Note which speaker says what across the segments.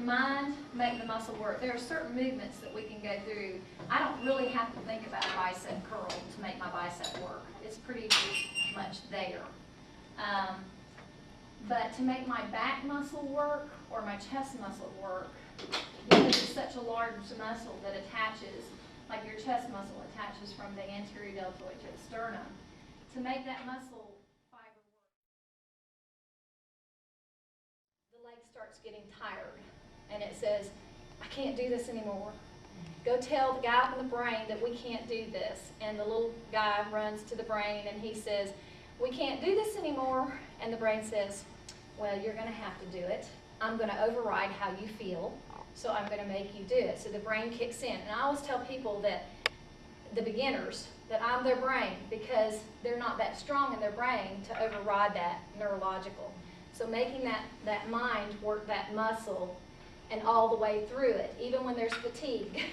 Speaker 1: your mind, make the muscle work. There are certain movements that we can go through. I don't really have to think about a bicep curl to make my bicep work. It's pretty much there. But to make my back muscle work or my chest muscle work, because it's such a large muscle that attaches, like your chest muscle attaches from the anterior deltoid to the sternum, to make that muscle fiber work, the leg starts getting tired and it says, I can't do this anymore. Go tell the guy up in the brain that we can't do this. And the little guy runs to the brain and he says, we can't do this anymore. And the brain says, well, you're going to have to do it. I'm going to override how you feel, so I'm going to make you do it. So the brain kicks in. And I always tell people that, the beginners, that I'm their brain because they're not that strong in their brain to override that neurological. So making that mind work that muscle and all the way through it, even when there's fatigue.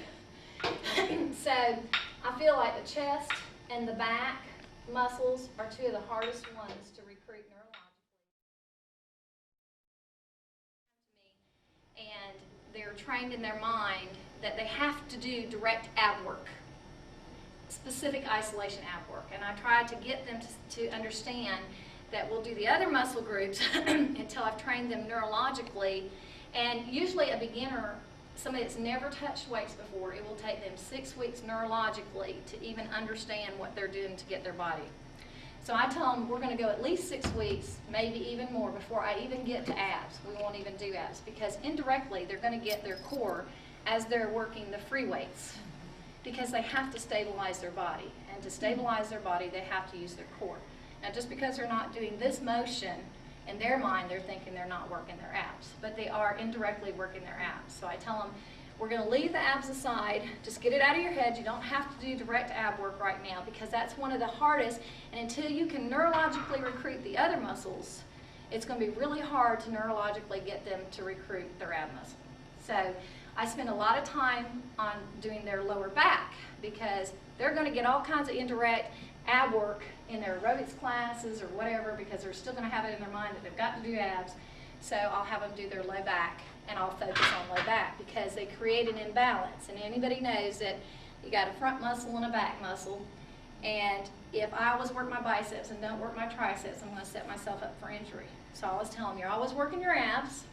Speaker 1: So I feel like the chest and the back muscles are two of the hardest ones to recruit neurologically. And they're trained in their mind that they have to do direct ab work, specific isolation ab work. And I try to get them to understand that we'll do the other muscle groups until I've trained them neurologically. And usually a beginner, somebody that's never touched weights before, it will take them 6 weeks neurologically to even understand what they're doing to get their body. So I tell them we're going to go at least 6 weeks, maybe even more, before I even get to abs. We won't even do abs because indirectly they're going to get their core as they're working the free weights because they have to stabilize their body. And to stabilize their body, they have to use their core. Now, just because they're not doing this motion, in their mind, they're thinking they're not working their abs, but they are indirectly working their abs. So I tell them, we're going to leave the abs aside. Just get it out of your head. You don't have to do direct ab work right now because that's one of the hardest. And until you can neurologically recruit the other muscles, it's going to be really hard to neurologically get them to recruit their ab muscle. So I spend a lot of time on doing their lower back because they're going to get all kinds of indirect ab work in their aerobics classes or whatever because they're still going to have it in their mind that they've got to do abs. So I'll have them do their low back and I'll focus on low back because they create an imbalance. And anybody knows that you got a front muscle and a back muscle. And if I always work my biceps and don't work my triceps, I'm going to set myself up for injury. So I always tell them, you're always working your abs,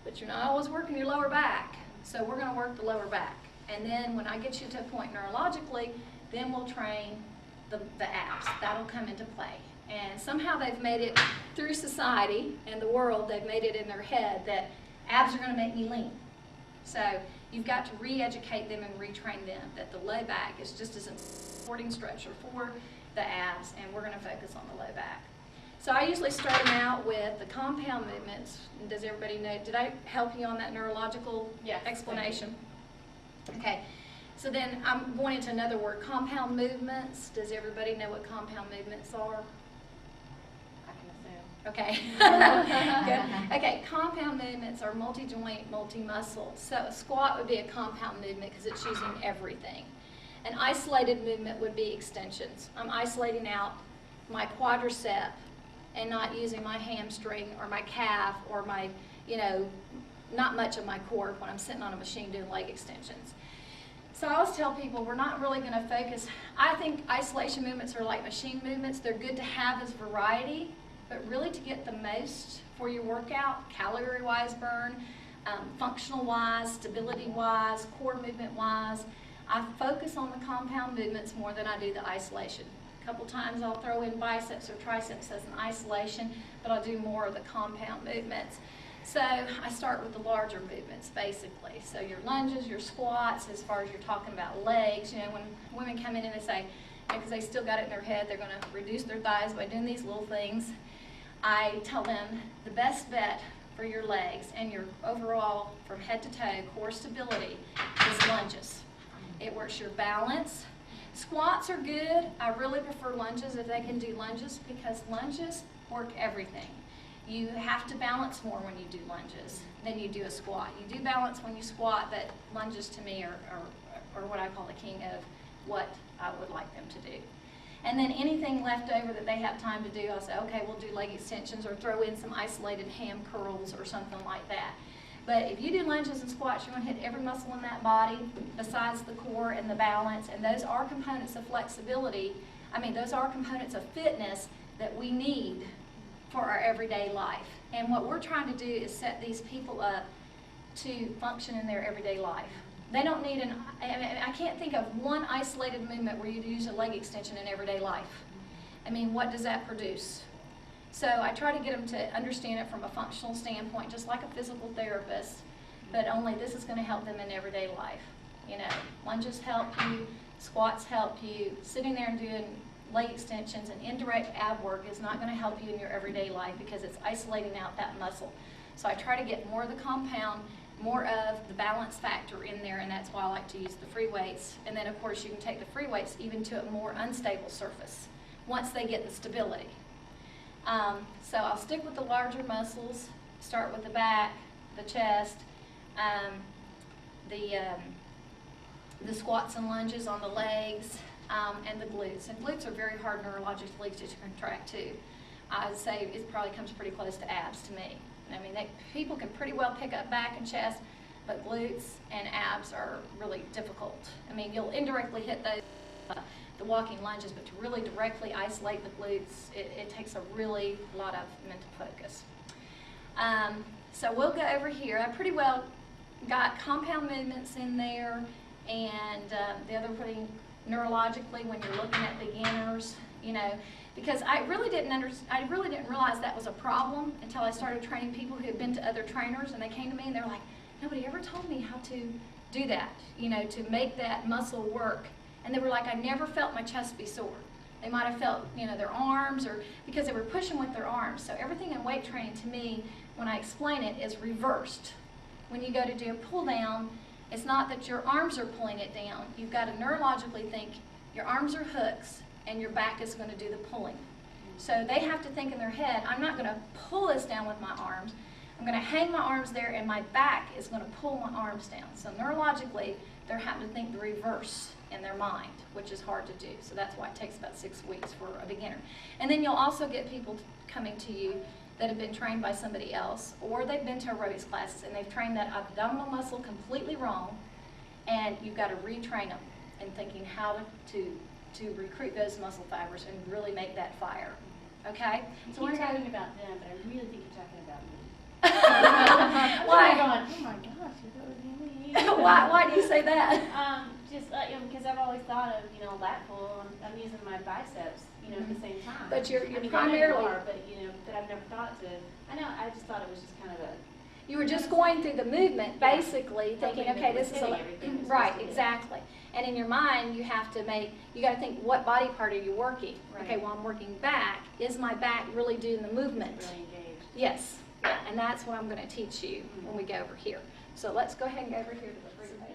Speaker 1: but you're not always working your lower back. So we're going to work the lower back. And then when I get you to a point neurologically, then we'll train the abs. That'll come into play. And somehow they've made it through society and the world, they've made it in their head that abs are going to make me lean. So you've got to re-educate them and retrain them that the low back is just as an supporting structure for the abs, and we're going to focus on the low back. So I usually start them out with the compound movements. Does everybody know? Did I help you on that neurological explanation? Okay. So then I'm going into another word, compound movements. Does everybody know what compound movements are? I can assume. Okay. Good. Okay, compound movements are multi-joint, multi-muscle. So a squat would be a compound movement because it's using everything. An isolated movement would be extensions. I'm isolating out my quadricep and not using my hamstring or my calf or my, not much of my core when I'm sitting on a machine doing leg extensions. So I always tell people we're not really going to focus. I think isolation movements are like machine movements. They're good to have as variety, but really to get the most for your workout, calorie-wise burn, functional-wise, stability-wise, core movement-wise, I focus on the compound movements more than I do the isolation. A couple times I'll throw in biceps or triceps as an isolation, but I'll do more of the compound movements. So I start with the larger movements, basically. So your lunges, your squats, as far as you're talking about legs, when women come in and they say, because they still got it in their head, they're going to reduce their thighs by doing these little things, I tell them the best bet for your legs and your overall, from head to toe, core stability is lunges. It works your balance. Squats are good. I really prefer lunges if they can do lunges because lunges work everything. You have to balance more when you do lunges than you do a squat. You do balance when you squat, but lunges to me are what I call the king of what I would like them to do. And then anything left over that they have time to do, I'll say, okay, we'll do leg extensions or throw in some isolated ham curls or something like that. But if you do lunges and squats, you're going to hit every muscle in that body besides the core and the balance, and those are components of flexibility. I mean, those are components of fitness that we need for our everyday life. And what we're trying to do is set these people up to function in their everyday life. They don't need I can't think of one isolated movement where you'd use a leg extension in everyday life. I mean, what does that produce? So I try to get them to understand it from a functional standpoint, just like a physical therapist, but only this is going to help them in everyday life. You know, lunges help you, squats help you, sitting there and doing leg extensions and indirect ab work is not going to help you in your everyday life because it's isolating out that muscle. So I try to get more of the compound, more of the balance factor in there, and that's why I like to use the free weights. And then of course you can take the free weights even to a more unstable surface once they get the stability. So I'll stick with the larger muscles, start with the back, the chest, the squats and lunges on the legs, and the glutes. And glutes are very hard neurologically to contract too. I would say it probably comes pretty close to abs to me. I mean, people can pretty well pick up back and chest, but glutes and abs are really difficult. I mean, you'll indirectly hit those, the walking lunges, but to really directly isolate the glutes, it takes a really lot of mental focus. So we'll go over here. I pretty well got compound movements in there, and the other thing neurologically when you're looking at beginners, you know, because I really didn't realize that was a problem until I started training people who had been to other trainers, and they came to me and they're like, nobody ever told me how to do that, you know, to make that muscle work. And they were like, I never felt my chest be sore. They might have felt, you know, their arms, or because they were pushing with their arms. So everything in weight training to me, when I explain it, is reversed. When you go to do a pull down, it's not that your arms are pulling it down. You've got to neurologically think your arms are hooks and your back is going to do the pulling. So they have to think in their head, I'm not going to pull this down with my arms. I'm going to hang my arms there and my back is going to pull my arms down. So neurologically, they're having to think the reverse in their mind, which is hard to do. So that's why it takes about 6 weeks for a beginner. And then you'll also get people coming to you that have been trained by somebody else, or they've been to aerobics classes and they've trained that abdominal muscle completely wrong, and you've got to retrain them in thinking how to recruit those muscle fibers and really make that fire. Okay?
Speaker 2: So we're talking about them, but I really think you're talking about me.
Speaker 1: Why?
Speaker 2: I'm going, oh my gosh, you thought it was me.
Speaker 1: Why do you say that?
Speaker 2: Just you know, because I've always thought of, you know, lat pull. I'm using my biceps, you know, at the same time.
Speaker 1: But you're
Speaker 2: I mean,
Speaker 1: primarily.
Speaker 2: are, but you know, that I've never thought to. I know. I just thought it was just kind of a.
Speaker 1: You were just going through the movement, basically, thinking, okay, this is right, exactly. And in your mind, you have to you got to think, what body part are you working?
Speaker 2: Right.
Speaker 1: Okay, well, I'm working back. Is my back really doing the movement?
Speaker 2: Really engaged.
Speaker 1: Yes, yeah, and that's what I'm going to teach you when we go over here. So let's go ahead and go over here to the free weight.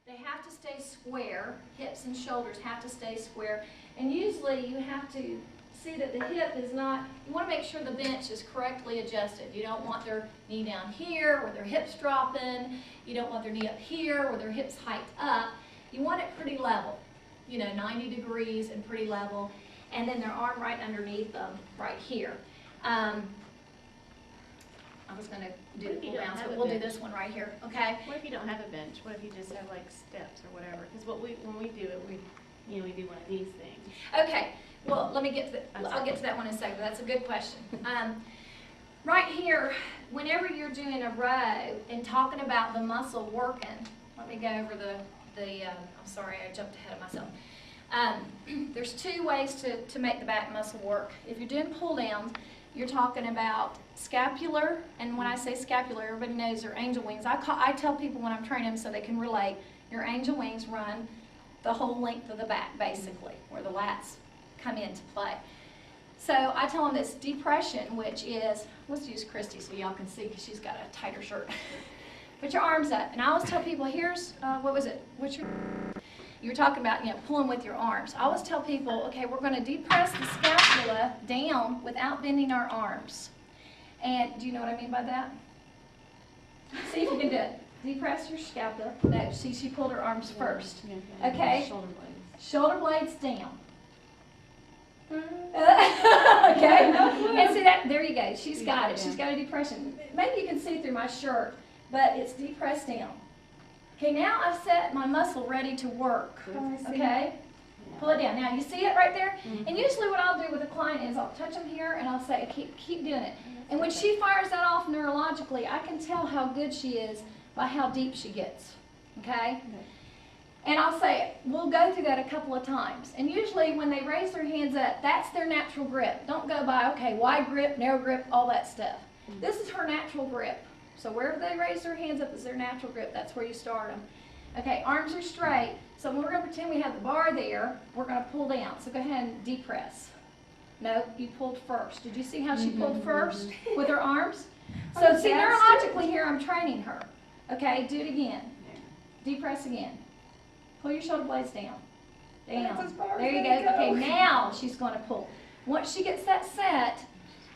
Speaker 1: They have to stay square. Hips and shoulders have to stay square. And usually you have to see that the hip is not, you want to make sure the bench is correctly adjusted. You don't want their knee down here where their hips drop in. You don't want their knee up here where their hips hiked up. You want it pretty level, you know, 90 degrees and pretty level. And then their arm right underneath them right here. I was going to do the pull down, so we'll do this one right here, okay?
Speaker 2: What if you don't have a bench? What if you just have like steps or whatever? Because when we do it, we do one of these things.
Speaker 1: Okay. Well, let me get to I'll get to that one in a second. That's a good question. Right here, whenever you're doing a row and talking about the muscle working, let me go over I'm sorry, I jumped ahead of myself. There's 2 ways to make the back muscle work. If you're doing pull downs, you're talking about scapular, and when I say scapular, everybody knows their angel wings. I tell people when I'm training them so they can relate, your angel wings run the whole length of the back, basically, where the lats come into play. So I tell them this depression, which is, let's use Christy so y'all can see because she's got a tighter shirt. Put your arms up. And I always tell people, here's, what was it? You were talking about, you know, pulling with your arms. I always tell people, okay, we're going to depress the scapula down without bending our arms. And do you know what I mean by that? See if you can do it. Depress your scapula. No, see, she pulled her arms first. Okay?
Speaker 2: Shoulder blades.
Speaker 1: Shoulder blades down. Okay, and see that, there you go, she's got it, she's got a depression. Maybe you can see through my shirt, but it's depressed down. Okay, now I've set my muscle ready to work, okay? Pull it down. Now, you see it right there? And usually what I'll do with a client is I'll touch them here and I'll say, keep doing it. And when she fires that off neurologically, I can tell how good she is by how deep she gets, okay? And I'll say, we'll go through that a couple of times. And usually when they raise their hands up, that's their natural grip. Don't go by, okay, wide grip, narrow grip, all that stuff. This is her natural grip. So wherever they raise their hands up is their natural grip. That's where you start them. Okay, arms are straight. So we're going to pretend we have the bar there. We're going to pull down. So go ahead and depress. No, you pulled first. Did you see how she pulled first with her arms? So see, neurologically here, I'm training her. Okay, do it again. Depress again. Pull your shoulder blades down. Down. There you go. Okay, now she's going to pull. Once she gets that set,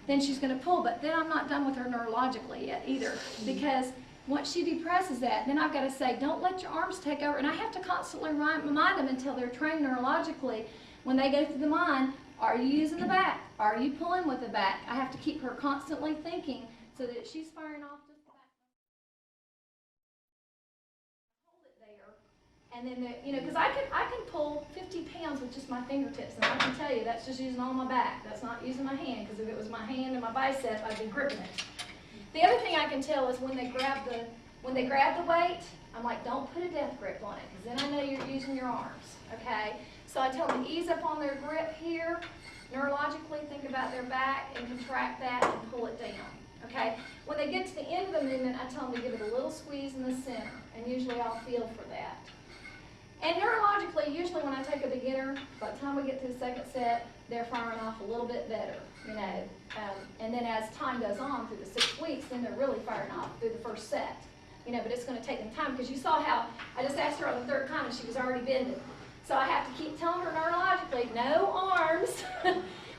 Speaker 1: then she's going to pull. But then I'm not done with her neurologically yet either, because once she depresses that, then I've got to say, don't let your arms take over. And I have to constantly remind them until they're trained neurologically. When they go through the mind, are you using the back? Are you pulling with the back? I have to keep her constantly thinking so that she's firing off just the back. Hold it there. And then, because I can pull 50 pounds with just my fingertips. And I can tell you, that's just using all my back. That's not using my hand, because if it was my hand and my bicep, I'd be gripping it. The other thing I can tell is when they grab the weight, I'm like, don't put a death grip on it, because then I know you're using your arms, okay? So I tell them to ease up on their grip here, neurologically think about their back and contract that and pull it down, okay? When they get to the end of the movement, I tell them to give it a little squeeze in the center, and usually I'll feel for that. And neurologically, usually when I take a beginner, by the time we get to the second set, they're firing off a little bit better, and then as time goes on through the 6 weeks, then they're really firing off through the first set, but it's going to take them time, because you saw how I just asked her on the third time and she was already bending. So I have to keep telling her neurologically, no arms,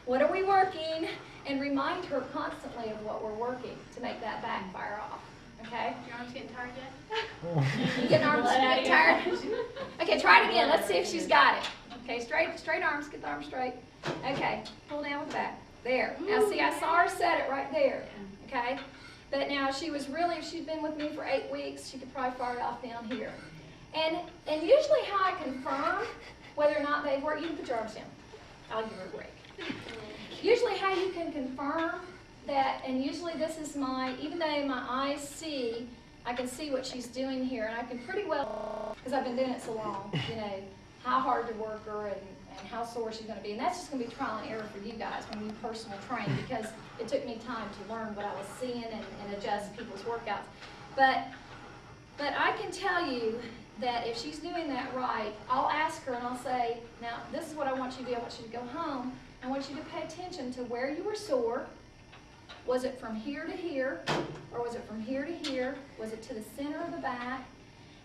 Speaker 1: what are we working, and remind her constantly of what we're working to make that back fire off, okay?
Speaker 2: Your arms getting tired yet?
Speaker 1: You getting arms getting tired? Okay, try it again. Let's see if she's got it. Okay, straight arms, get the arms straight. Okay, pull down with back. There. Now see, I saw her set it right there, okay? But now if she'd been with me for 8 weeks, she could probably fire it off down here. And usually how I confirm whether or not they've worked, you can put your arms down. I'll give her a break. Usually how you can confirm that, and usually this is even though my eyes see, I can see what she's doing here, and I can pretty well, because I've been doing it so long, how hard to work her and how sore she's going to be. And that's just going to be trial and error for you guys when you personal train, because it took me time to learn what I was seeing and adjust people's workouts. But I can tell you that if she's doing that right, I'll ask her and I'll say, now this is what I want you to do. I want you to go home. I want you to pay attention to where you were sore. Was it from here to here, or was it from here to here? Was it to the center of the back?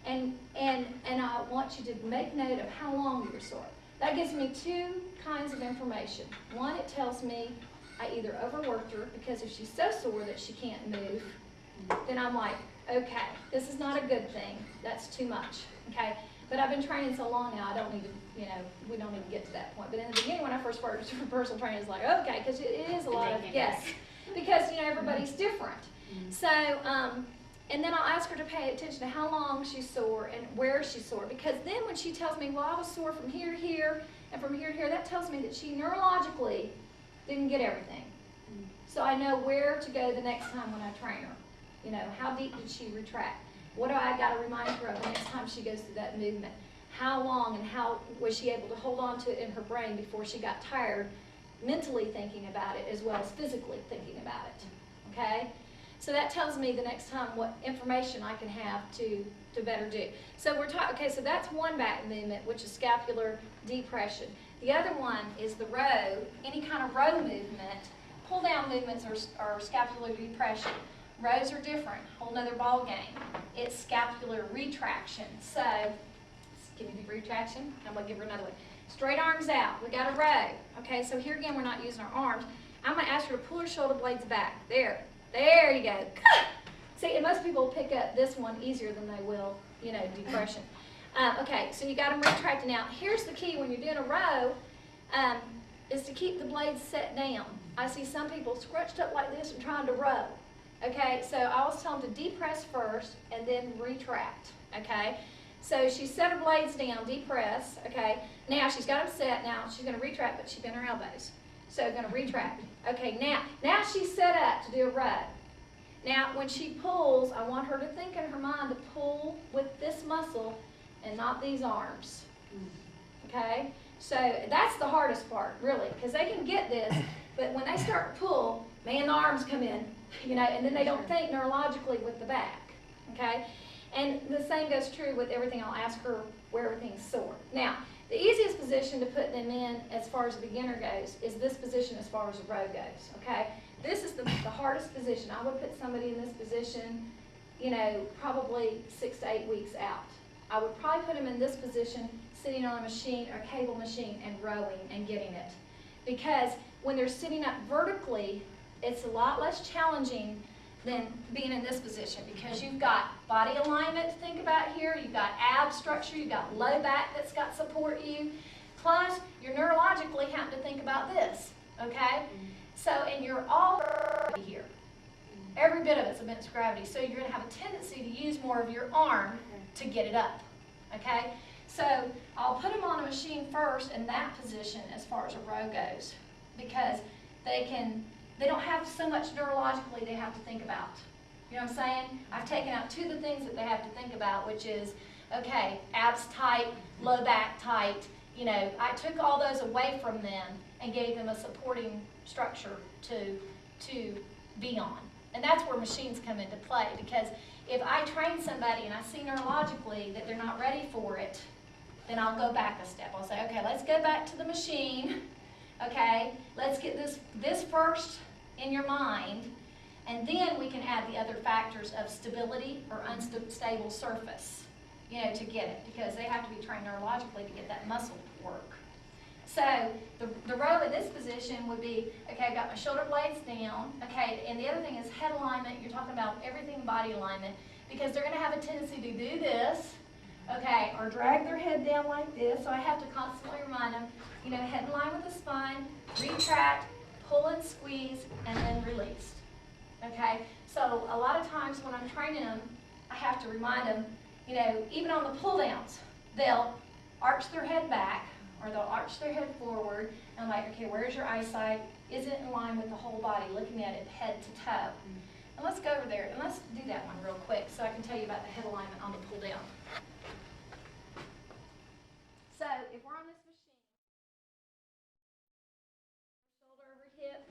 Speaker 1: And I want you to make note of how long you were sore. That gives me 2 kinds of information. One, it tells me I either overworked her, because if she's so sore that she can't move, then I'm like, okay, this is not a good thing. That's too much, okay? But I've been training so long now, I don't need to, we don't even get to that point. But in the beginning, when I first started personal training, it's like, okay, because it is a lot of, yes, because, everybody's different. So, and then I'll ask her to pay attention to how long she's sore and where she's sore. Because then when she tells me, well, I was sore from here to here and from here to here, that tells me that she neurologically didn't get everything. So I know where to go the next time when I train her. How deep did she retract? What do I got to remind her of the next time she goes through that movement? How long and how was she able to hold on to it in her brain before she got tired, mentally thinking about it as well as physically thinking about it, okay? So that tells me the next time what information I can have to better do. So we're talking, okay, so that's one back movement, which is scapular depression. The other one is the row, any kind of row movement. Pull down movements are scapular depression. Rows are different, whole nother ball game. It's scapular retraction. So, can you do retraction? I'm gonna give her another one. Straight arms out, we got a row. Okay, so here again, we're not using our arms. I'm gonna ask her to pull her shoulder blades back. There you go. See, and most people pick up this one easier than they will, depression. Okay, so you got them retracted. Now, here's the key when you're doing a row. is to keep the blades set down. I see some people scrunched up like this and trying to row. Okay, so I always tell them to depress first and then retract. Okay, so she set her blades down, depress. Okay, now she's got them set. Now she's going to retract, but she bent her elbows. So going to retract. Okay, now she's set up to do a row. Now when she pulls, I want her to think in her mind to pull with this muscle and not these arms. Okay, so that's the hardest part, really, because they can get this, but when they start to pull, man, the arms come in, you know, and then they don't think neurologically with the back. Okay, and the same goes true with everything. I'll ask her where everything's sore. Now, the easiest position to put them in as far as a beginner goes is this position as far as a row goes. Okay, this is the hardest position. I would put somebody in this position, you know, probably 6 to 8 weeks out. I would probably put them in this position sitting on a machine or cable machine and rowing and getting it. Because when they're sitting up vertically, it's a lot less challenging than being in this position, because you've got body alignment to think about here, you've got ab structure, you've got low back that's got support you, plus you're neurologically having to think about this, okay? So, and you're all here. Every bit of it's against gravity, so you're going to have a tendency to use more of your arm to get it up, okay? So I'll put them on a machine first in that position as far as a row goes, because they don't have so much neurologically they have to think about. You know what I'm saying? I've taken out 2 of the things that they have to think about, which is, okay, abs tight, low back tight. You know, I took all those away from them and gave them a supporting structure to be on. And that's where machines come into play, because if I train somebody and I see neurologically that they're not ready for it, then I'll go back a step. I'll say, okay, let's go back to the machine. Okay, let's get this first in your mind, and then we can add the other factors of stability or unstable surface, you know, to get it, because they have to be trained neurologically to get that muscle to work. So the row in this position would be, okay, I've got my shoulder blades down, okay, and the other thing is head alignment. You're talking about everything body alignment, because they're going to have a tendency to do this, okay, or drag their head down like this, so I have to constantly remind them, you know, head in line with the spine, retract, pull and squeeze, and then release. Okay, so a lot of times when I'm training them, I have to remind them, you know, even on the pull downs, they'll arch their head back, or they'll arch their head forward, and I'm like, okay, where's your eyesight? Is it in line with the whole body, looking at it head to toe? And let's go over there, and let's do that one real quick so I can tell you about the head alignment on the pull down. So if we're on this machine, shoulder over hip,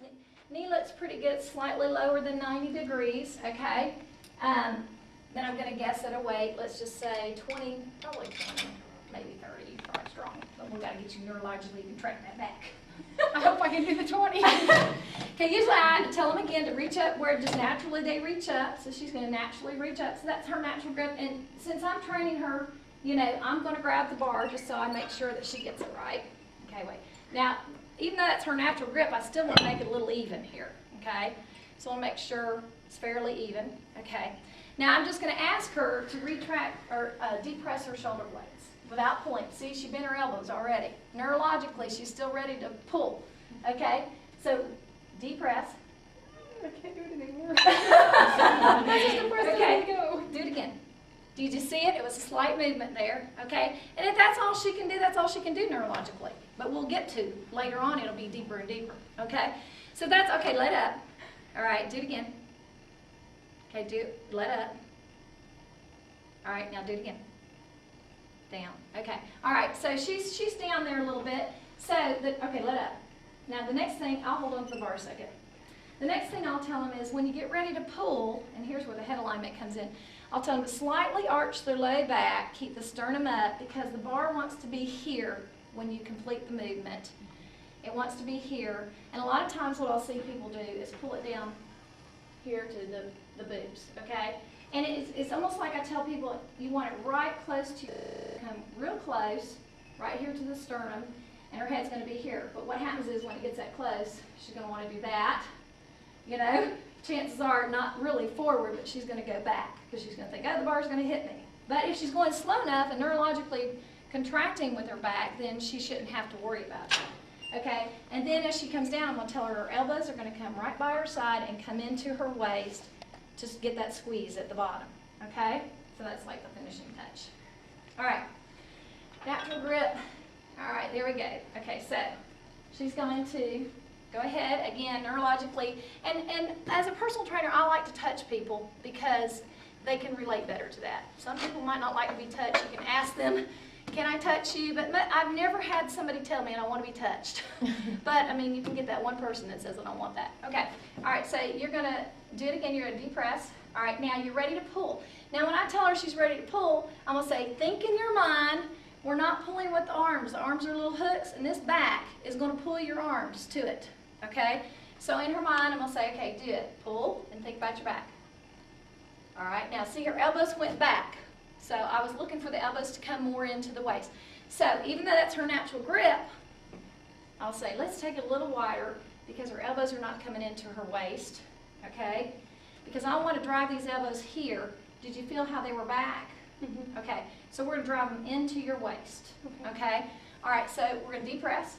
Speaker 1: knee looks pretty good, slightly lower than 90 degrees, okay? Then I'm going to guess at a weight, let's just say 20, probably 20, maybe 30, probably strong. But we've got to get you neurologically, you can track that back.
Speaker 2: I hope I can do the 20.
Speaker 1: Okay, usually I have to tell them again to reach up where just naturally they reach up. So she's going to naturally reach up. So that's her natural grip. And since I'm training her, you know, I'm going to grab the bar just so I make sure that she gets it right. Okay, wait. Now, even though that's her natural grip, I still want to make it a little even here. Okay, so I want to make sure it's fairly even. Okay. Now I'm just going to ask her to retract or depress her shoulder blades without pulling. See, she bent her elbows already. Neurologically, she's still ready to pull. Okay, so depress.
Speaker 2: I can't do it anymore.
Speaker 1: That's just the first okay. Go. Do it again. Did you see it? It was a slight movement there. Okay, and if that's all she can do, that's all she can do neurologically. But we'll get to later on. It'll be deeper and deeper. Okay, so that's okay. Let up. All right, do it again. Okay, let up. All right, now do it again. Down. Okay. All right, so she's down there a little bit. So, okay, let up. Now the next thing, I'll hold on to the bar a second. The next thing I'll tell them is when you get ready to pull, and here's where the head alignment comes in, I'll tell them to slightly arch their low back, keep the sternum up, because the bar wants to be here when you complete the movement. It wants to be here, and a lot of times what I'll see people do is pull it down here to the boobs, okay? And it's almost like I tell people, you want it right close to, come real close, right here to the sternum, and her head's going to be here. But what happens is when it gets that close, she's going to want to do that, you know? Chances are not really forward, but she's going to go back, because she's going to think, oh, the bar's going to hit me. But if she's going slow enough and neurologically contracting with her back, then she shouldn't have to worry about it. Okay, and then as she comes down, I'm going to tell her her elbows are going to come right by her side and come into her waist to get that squeeze at the bottom. Okay, so that's like the finishing touch. All right, natural grip. All right, there we go. Okay, so she's going to go ahead, again, neurologically. And as a personal trainer, I like to touch people because they can relate better to that. Some people might not like to be touched. You can ask them, can I touch you? But I've never had somebody tell me I want to be touched. But, I mean, you can get that one person that says, I don't want that. Okay. All right, so you're going to do it again. You're going to depress. All right, now you're ready to pull. Now, when I tell her she's ready to pull, I'm going to say, think in your mind, we're not pulling with the arms. The arms are little hooks, and this back is going to pull your arms to it. Okay? So in her mind, I'm going to say, okay, do it. Pull, and think about your back. All right, now see, her elbows went back. So I was looking for the elbows to come more into the waist. So even though that's her natural grip, I'll say, let's take it a little wider because her elbows are not coming into her waist, okay? Because I want to drive these elbows here. Did you feel how they were back? Mm-hmm. Okay, so we're going to drive them into your waist, okay? All right, so we're going to depress.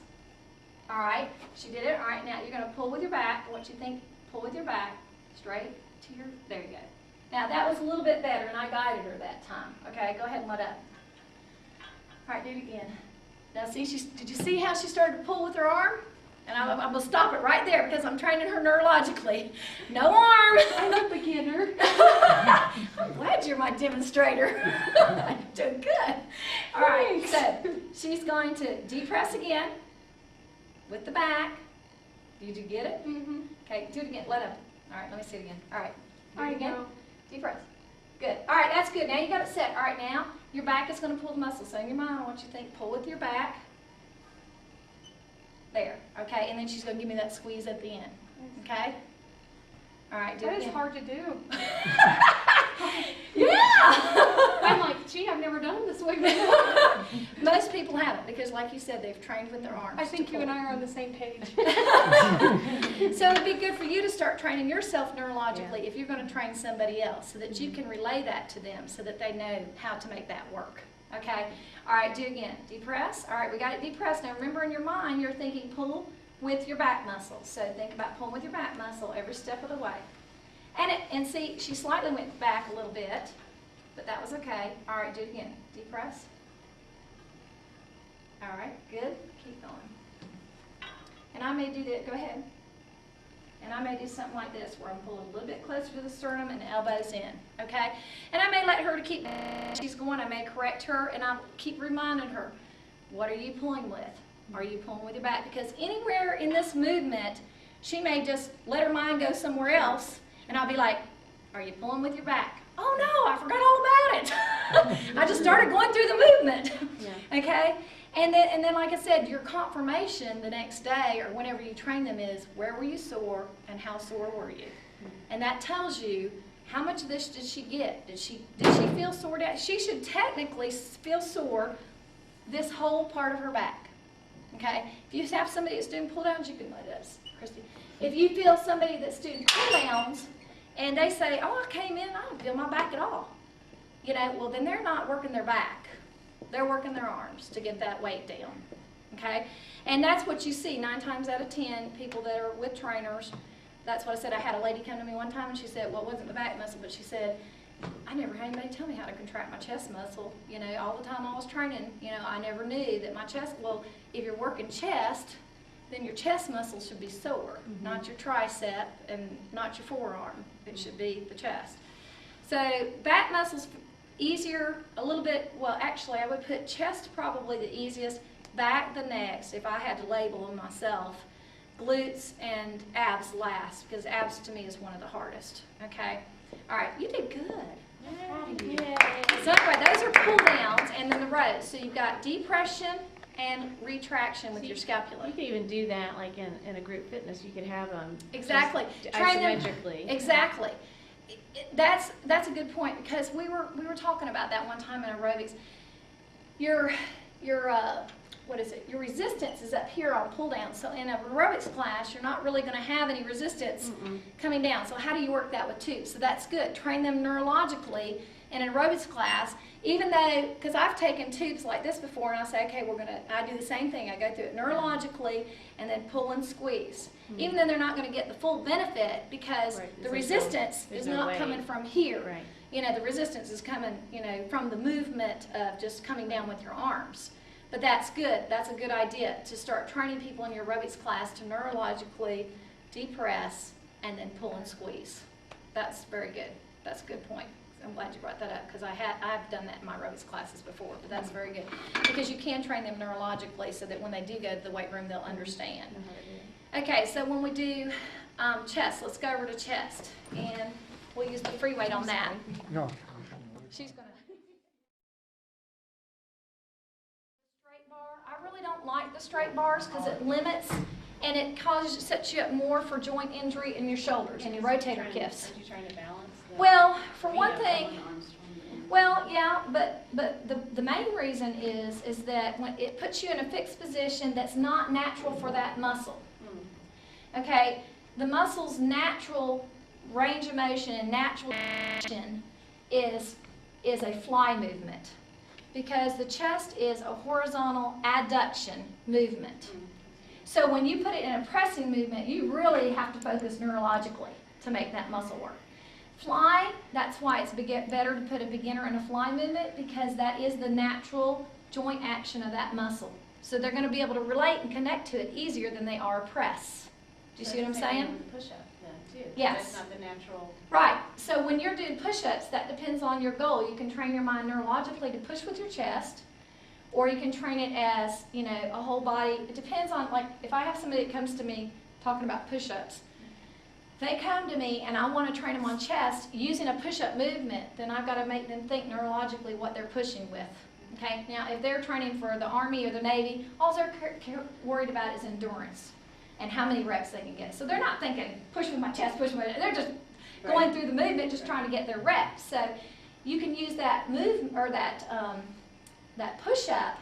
Speaker 1: All right, she did it. All right, now you're going to pull with your back. I want you to think, pull with your back straight to your, there you go. Now, that was a little bit better, and I guided her that time. Okay, go ahead and let up. All right, do it again. Now, see, did you see how she started to pull with her arm? And I'm going to stop it right there because I'm training her neurologically. No arm.
Speaker 2: I'm a beginner.
Speaker 1: I'm glad you're my demonstrator. You're doing good. All right, so she's going to depress again with the back. Did you get it? Mm-hmm. Okay, do it again. Let up. All right, let me see it again. All right. Do it again. Deep breath. Good. All right, that's good. Now you got it set. All right, now your back is going to pull the muscle. So in your mind, I want you to think, pull with your back. There. Okay, and then she's going to give me that squeeze at the end. Okay? All right, do it again.
Speaker 2: That is hard to do.
Speaker 1: Yeah!
Speaker 2: I'm like, gee, I've never done it this way before.
Speaker 1: Most people haven't because, like you said, they've trained with their arms.
Speaker 2: I think you and I are on the same page.
Speaker 1: So it'd be good for you to start training yourself neurologically if you're going to train somebody else so that you can relay that to them so that they know how to make that work. Okay? All right, do again. Depress. All right, we got it depressed. Now remember in your mind you're thinking pull with your back muscles. So think about pulling with your back muscle every step of the way. And see, she slightly went back a little bit, but that was okay. All right, do it again. Depress. All right, good. Keep going. And I may do that. Go ahead. And I may do something like this where I'm pulling a little bit closer to the sternum and the elbows in, okay? And I may let her to keep, she's going, I may correct her and I'll keep reminding her, what are you pulling with? Are you pulling with your back? Because anywhere in this movement, she may just let her mind go somewhere else and I'll be like, are you pulling with your back? Oh no, I forgot all about it. I just started going through the movement, okay? And then, like I said, your confirmation the next day or whenever you train them is, where were you sore and how sore were you? And that tells you, how much of this did she get? Did she feel sore down? She should technically feel sore this whole part of her back. Okay? If you have somebody that's doing pull downs, you can let us, Christy. If you feel somebody that's doing pull downs and they say, oh, I came in, I don't feel my back at all. You know, well, then they're not working their back. They're working their arms to get that weight down, okay? And that's what you see 9 times out of 10, people that are with trainers. That's what I said. I had a lady come to me one time and she said, well, it wasn't the back muscle, but she said, I never had anybody tell me how to contract my chest muscle. You know, all the time I was training, you know, I never knew that my chest, well, if you're working chest, then your chest muscle should be sore, not your tricep and not your forearm. It should be the chest. So back muscles, easier, a little bit, well, actually, I would put chest probably the easiest, back the next, if I had to label them myself. Glutes and abs last, because abs to me is one of the hardest, okay? All right, you did good.
Speaker 2: Yay.
Speaker 1: So anyway, those are pull downs and then the rows. So you've got depression and retraction with your scapula.
Speaker 2: You could even do that like in a group fitness. You could have them
Speaker 1: Exactly.
Speaker 2: Train them isometrically.
Speaker 1: Exactly. That's a good point because we were talking about that one time in aerobics. Your what is it? Your resistance is up here on pull down. So in an aerobics class, you're not really going to have any resistance coming down. So how do you work that with tubes? So that's good. Train them neurologically in an aerobics class, even though, because I've taken tubes like this before, and I say, okay, I do the same thing. I go through it neurologically and then pull and squeeze. Even though they're not going to get the full benefit because the resistance is not coming from here.
Speaker 2: Right.
Speaker 1: You know, the resistance is coming, you know, from the movement of just coming down with your arms. But that's good. That's a good idea to start training people in your aerobics class to neurologically depress and then pull and squeeze. That's very good. That's a good point. I'm glad you brought that up because I've done that in my aerobics classes before, but that's very good because you can train them neurologically so that when they do go to the weight room, they'll understand. Okay, so when we do chest, let's go over to chest, and we'll use the free weight on that.
Speaker 3: No.
Speaker 1: She's gonna. Straight bar. I really don't like the straight bars because it limits and it sets you up more for joint injury in your shoulders and your rotator cuffs.
Speaker 2: Are you trying to balance?
Speaker 1: Well, for one thing, well, yeah, but the main reason is that when it puts you in a fixed position that's not natural for that muscle. Okay, the muscle's natural range of motion and natural action is a fly movement because the chest is a horizontal adduction movement. So when you put it in a pressing movement, you really have to focus neurologically to make that muscle work. Fly, that's why it's better to put a beginner in a fly movement because that is the natural joint action of that muscle. So they're going to be able to relate and connect to it easier than they are a press. Do you see what I'm saying?
Speaker 2: Push-up, yeah, too.
Speaker 1: Yes.
Speaker 2: That's not the natural.
Speaker 1: Right. So when you're doing push-ups, that depends on your goal. You can train your mind neurologically to push with your chest, or you can train it as, you know, a whole body. It depends on, like, if I have somebody that comes to me talking about push-ups, they come to me and I want to train them on chest using a push-up movement, then I've got to make them think neurologically what they're pushing with. Okay? Now, if they're training for the Army or the Navy, all they're worried about is endurance and how many reps they can get. So they're not thinking, push with my chest, push with my chest. They're just going through the movement, just trying to get their reps. So you can use that move or that push-up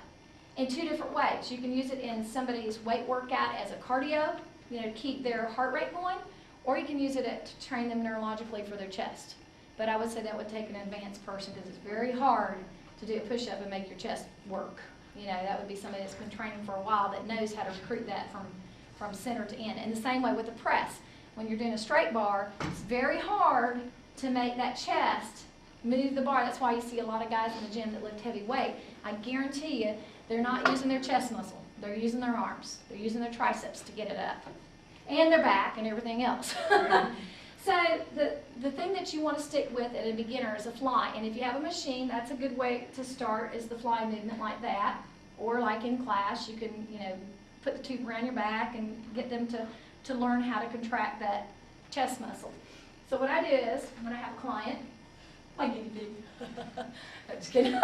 Speaker 1: in two different ways. You can use it in somebody's weight workout as a cardio, you know, to keep their heart rate going, or you can use it to train them neurologically for their chest. But I would say that would take an advanced person because it's very hard to do a push-up and make your chest work. You know, that would be somebody that's been training for a while that knows how to recruit that from center to end. And the same way with the press. When you're doing a straight bar, it's very hard to make that chest move the bar. That's why you see a lot of guys in the gym that lift heavy weight. I guarantee you, they're not using their chest muscle. They're using their arms. They're using their triceps to get it up. And their back and everything else. So the thing that you want to stick with at a beginner is a fly. And if you have a machine, that's a good way to start is the fly movement like that. Or like in class, you can, you know, put the tube around your back and get them to learn how to contract that chest muscle. So what I do is, when I have a client, my guinea pig. I'm just kidding.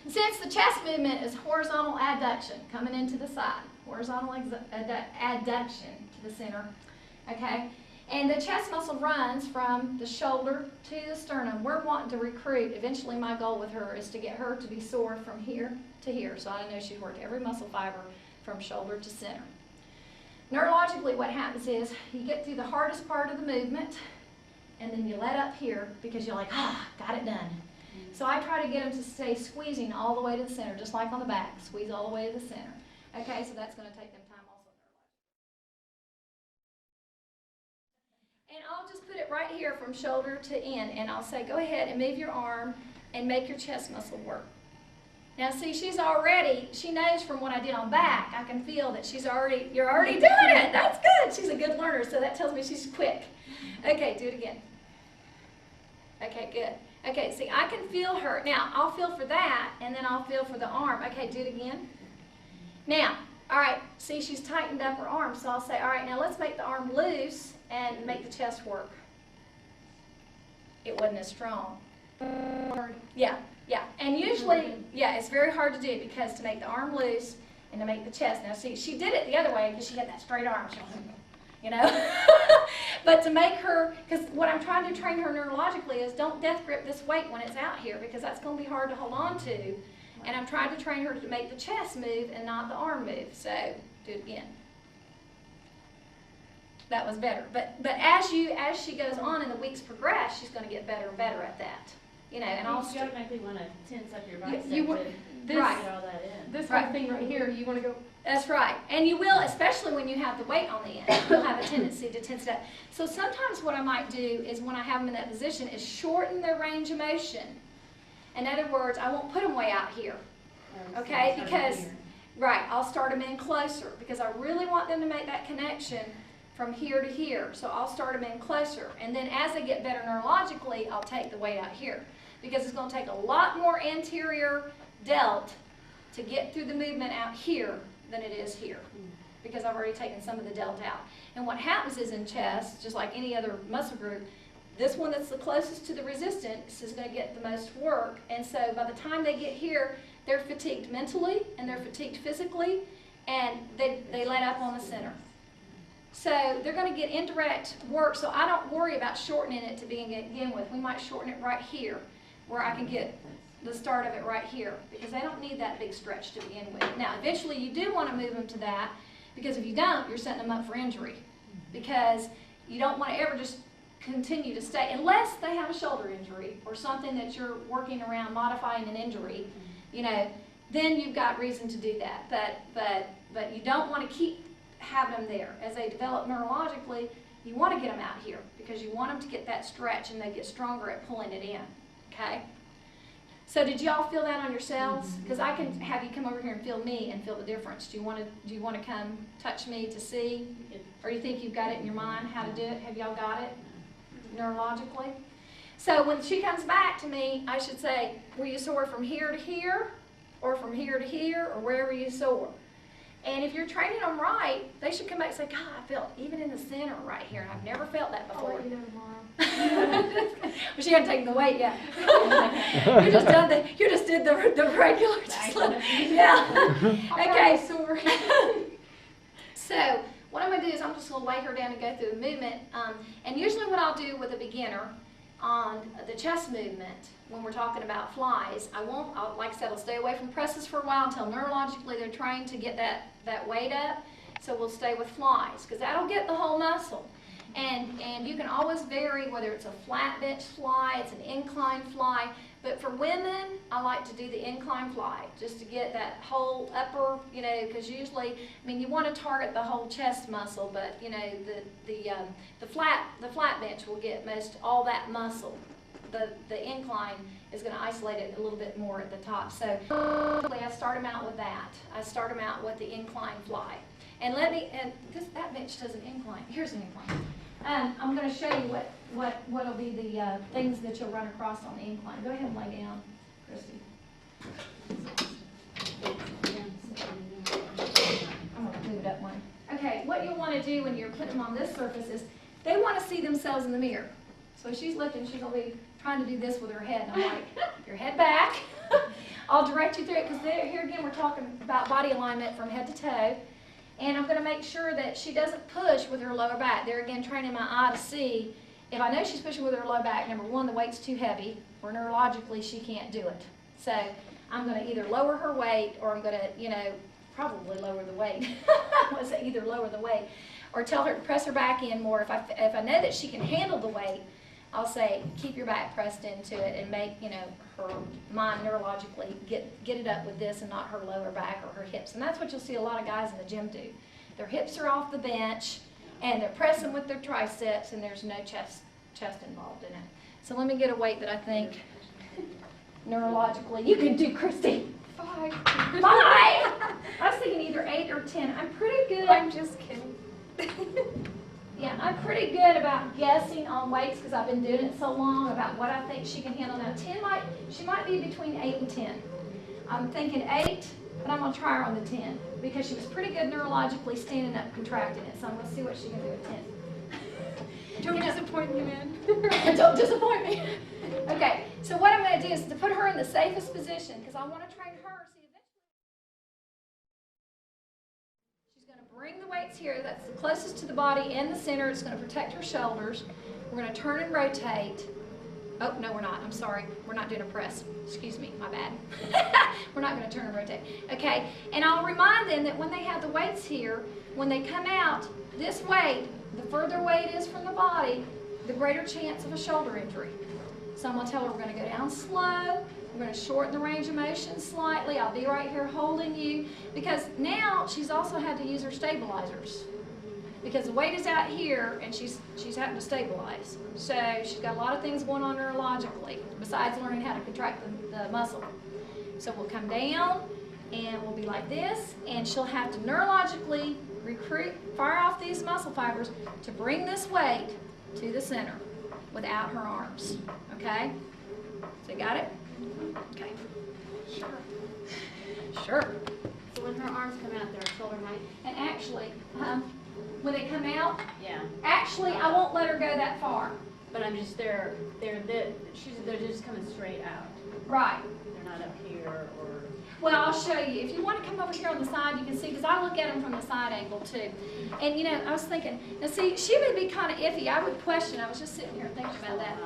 Speaker 1: Since the chest movement is horizontal adduction, coming into the side, horizontal adduction to the center, okay? And the chest muscle runs from the shoulder to the sternum. We're wanting to recruit, eventually my goal with her is to get her to be sore from here to here. So I know she's worked every muscle fiber from shoulder to center. Neurologically, what happens is you get through the hardest part of the movement, and then you let up here because you're like, got it done. So I try to get them to stay squeezing all the way to the center, just like on the back. Squeeze all the way to the center. Okay, so that's going to take them time also. And I'll just put it right here from shoulder to end, and I'll say, go ahead and move your arm and make your chest muscle work. Now see, she knows from what I did on back, I can feel that you're already doing it. That's good. She's a good learner, so that tells me she's quick. Okay, do it again. Okay, good. Okay, see, I can feel her. Now, I'll feel for that, and then I'll feel for the arm. Okay, do it again. Now, all right, see, she's tightened up her arm, so I'll say, all right, now let's make the arm loose and make the chest work. It wasn't as strong. Yeah, and usually, yeah, it's very hard to do because to make the arm loose and to make the chest. Now, see, she did it the other way because she had that straight arm. You know, but to make her, because what I'm trying to train her neurologically is don't death grip this weight when it's out here because that's going to be hard to hold on to. And I'm trying to train her to make the chest move and not the arm move. So do it again. That was better. But as she goes on and the weeks progress, she's going to get better and better at that. You know, and
Speaker 2: You
Speaker 1: also
Speaker 2: automatically want to tense up your bicep
Speaker 3: you want-
Speaker 2: to
Speaker 3: this-
Speaker 2: get all that in.
Speaker 3: This
Speaker 1: Right.
Speaker 3: whole thing right here, you want to go.
Speaker 1: that's right. And you will, especially when you have the weight on the end, you'll have a tendency to tense it up. So sometimes what I might do is when I have them in that position is shorten their range of motion. In other words, I won't put them way out here. Okay, because, right, I'll start them in closer because I really want them to make that connection from here to here. So I'll start them in closer. And then as they get better neurologically, I'll take the weight out here because it's going to take a lot more anterior delt to get through the movement out here than it is here because I've already taken some of the delt out. And what happens is in chest, just like any other muscle group, this one that's the closest to the resistance is going to get the most work. And so by the time they get here, they're fatigued mentally and they're fatigued physically, and they let up on the center. So they're going to get indirect work, so I don't worry about shortening it to begin with. We might shorten it right here, where I can get the start of it right here, because they don't need that big stretch to begin with. Now, eventually you do want to move them to that, because if you don't, you're setting them up for injury, because you don't want to ever just continue to stay, unless they have a shoulder injury or something that you're working around modifying an injury, you know, then you've got reason to do that. But you don't want to keep having them there. As they develop neurologically, you want to get them out here because you want them to get that stretch and they get stronger at pulling it in, okay? So did y'all feel that on yourselves? Because I can have you come over here and feel me and feel the difference. Do you want to come touch me to see? Or you think you've got it in your mind how to do it? Have y'all got it neurologically? So when she comes back to me, I should say, were you sore from here to here, or from here to here, or wherever you sore? And if you're training them right, they should come back and say, God, I felt even in the center right here, and I've never felt that
Speaker 3: I'll
Speaker 1: before.
Speaker 3: let you know tomorrow.
Speaker 1: Well, she hadn't taken the weight yet. You just did the regular. Yeah. Okay.
Speaker 3: Sore.
Speaker 1: So what I'm going to do is I'm just going to lay her down and go through the movement. And usually what I'll do with a beginner on the chest movement, when we're talking about flies, like I said, I'll stay away from presses for a while until neurologically they're trained to get that weight up. So we'll stay with flies because that'll get the whole muscle. And you can always vary whether it's a flat bench fly, it's an incline fly. But for women, I like to do the incline fly just to get that whole upper, you know, because usually, I mean, you want to target the whole chest muscle, but you know, the flat bench will get most all that muscle. The incline is going to isolate it a little bit more at the top. So I start them out with that. I start them out with the incline fly. And that bench does an incline. Here's an incline. I'm going to show you what'll be the things that you'll run across on the incline. Go ahead and lay down, Christy. I'm going to move it up one. Okay, what you'll want to do when you're putting them on this surface is they want to see themselves in the mirror. So she's looking, she's going to be trying to do this with her head. And I'm like, your head back. I'll direct you through it because here again we're talking about body alignment from head to toe. And I'm going to make sure that she doesn't push with her lower back. There again, training my eye to see. If I know she's pushing with her low back, number one, the weight's too heavy, or neurologically she can't do it. So I'm going to either lower her weight, or I'm going to, you know, probably lower the weight. I want to say either lower the weight, or tell her to press her back in more. If I know that she can handle the weight, I'll say keep your back pressed into it and make, you know, her mind neurologically get it up with this and not her lower back or her hips. And that's what you'll see a lot of guys in the gym do. Their hips are off the bench and they're pressing with their triceps and there's no chest involved in it. So let me get a weight that I think neurologically you can do, Christy.
Speaker 3: 5.
Speaker 1: 5! I was thinking either 8 or 10. I'm pretty good.
Speaker 3: I'm just kidding.
Speaker 1: Yeah, I'm pretty good about guessing on weights because I've been doing it so long about what I think she can handle. Now, she might be between 8 and 10. I'm thinking 8, but I'm going to try her on the 10 because she was pretty good neurologically standing up, contracting it. So I'm going to see what she can do at 10.
Speaker 3: Don't disappoint me, man.
Speaker 1: Don't disappoint me. Okay, so what I'm going to do is to put her in the safest position because I want to train her. See, eventually she's going to bring the weights here. That's the closest to the body in the center. It's going to protect her shoulders. We're going to turn and rotate. Oh, no, we're not. I'm sorry. We're not doing a press. Excuse me. My bad. We're not going to turn and rotate. Okay. And I'll remind them that when they have the weights here, when they come out, this weight, the further away it is from the body, the greater chance of a shoulder injury. So I'm going to tell her we're going to go down slow. We're going to shorten the range of motion slightly. I'll be right here holding you because now she's also had to use her stabilizers. Because the weight is out here and she's having to stabilize. So she's got a lot of things going on neurologically besides learning how to contract the muscle. So we'll come down and we'll be like this and she'll have to neurologically fire off these muscle fibers to bring this weight to the center without her arms. Okay? So you got it? Okay. Sure. Sure.
Speaker 4: So when her arms come out, they're shoulder height?
Speaker 1: And actually, when they come out,
Speaker 4: Yeah.
Speaker 1: actually, I won't let her go that far.
Speaker 4: But I'm just, they're just coming straight out.
Speaker 1: Right.
Speaker 4: They're not up here or.
Speaker 1: Well, I'll show you. If you want to come over here on the side, you can see, because I look at them from the side angle too. And you know, I was thinking, now see, she would be kind of iffy. I would question, I was just sitting here thinking about that.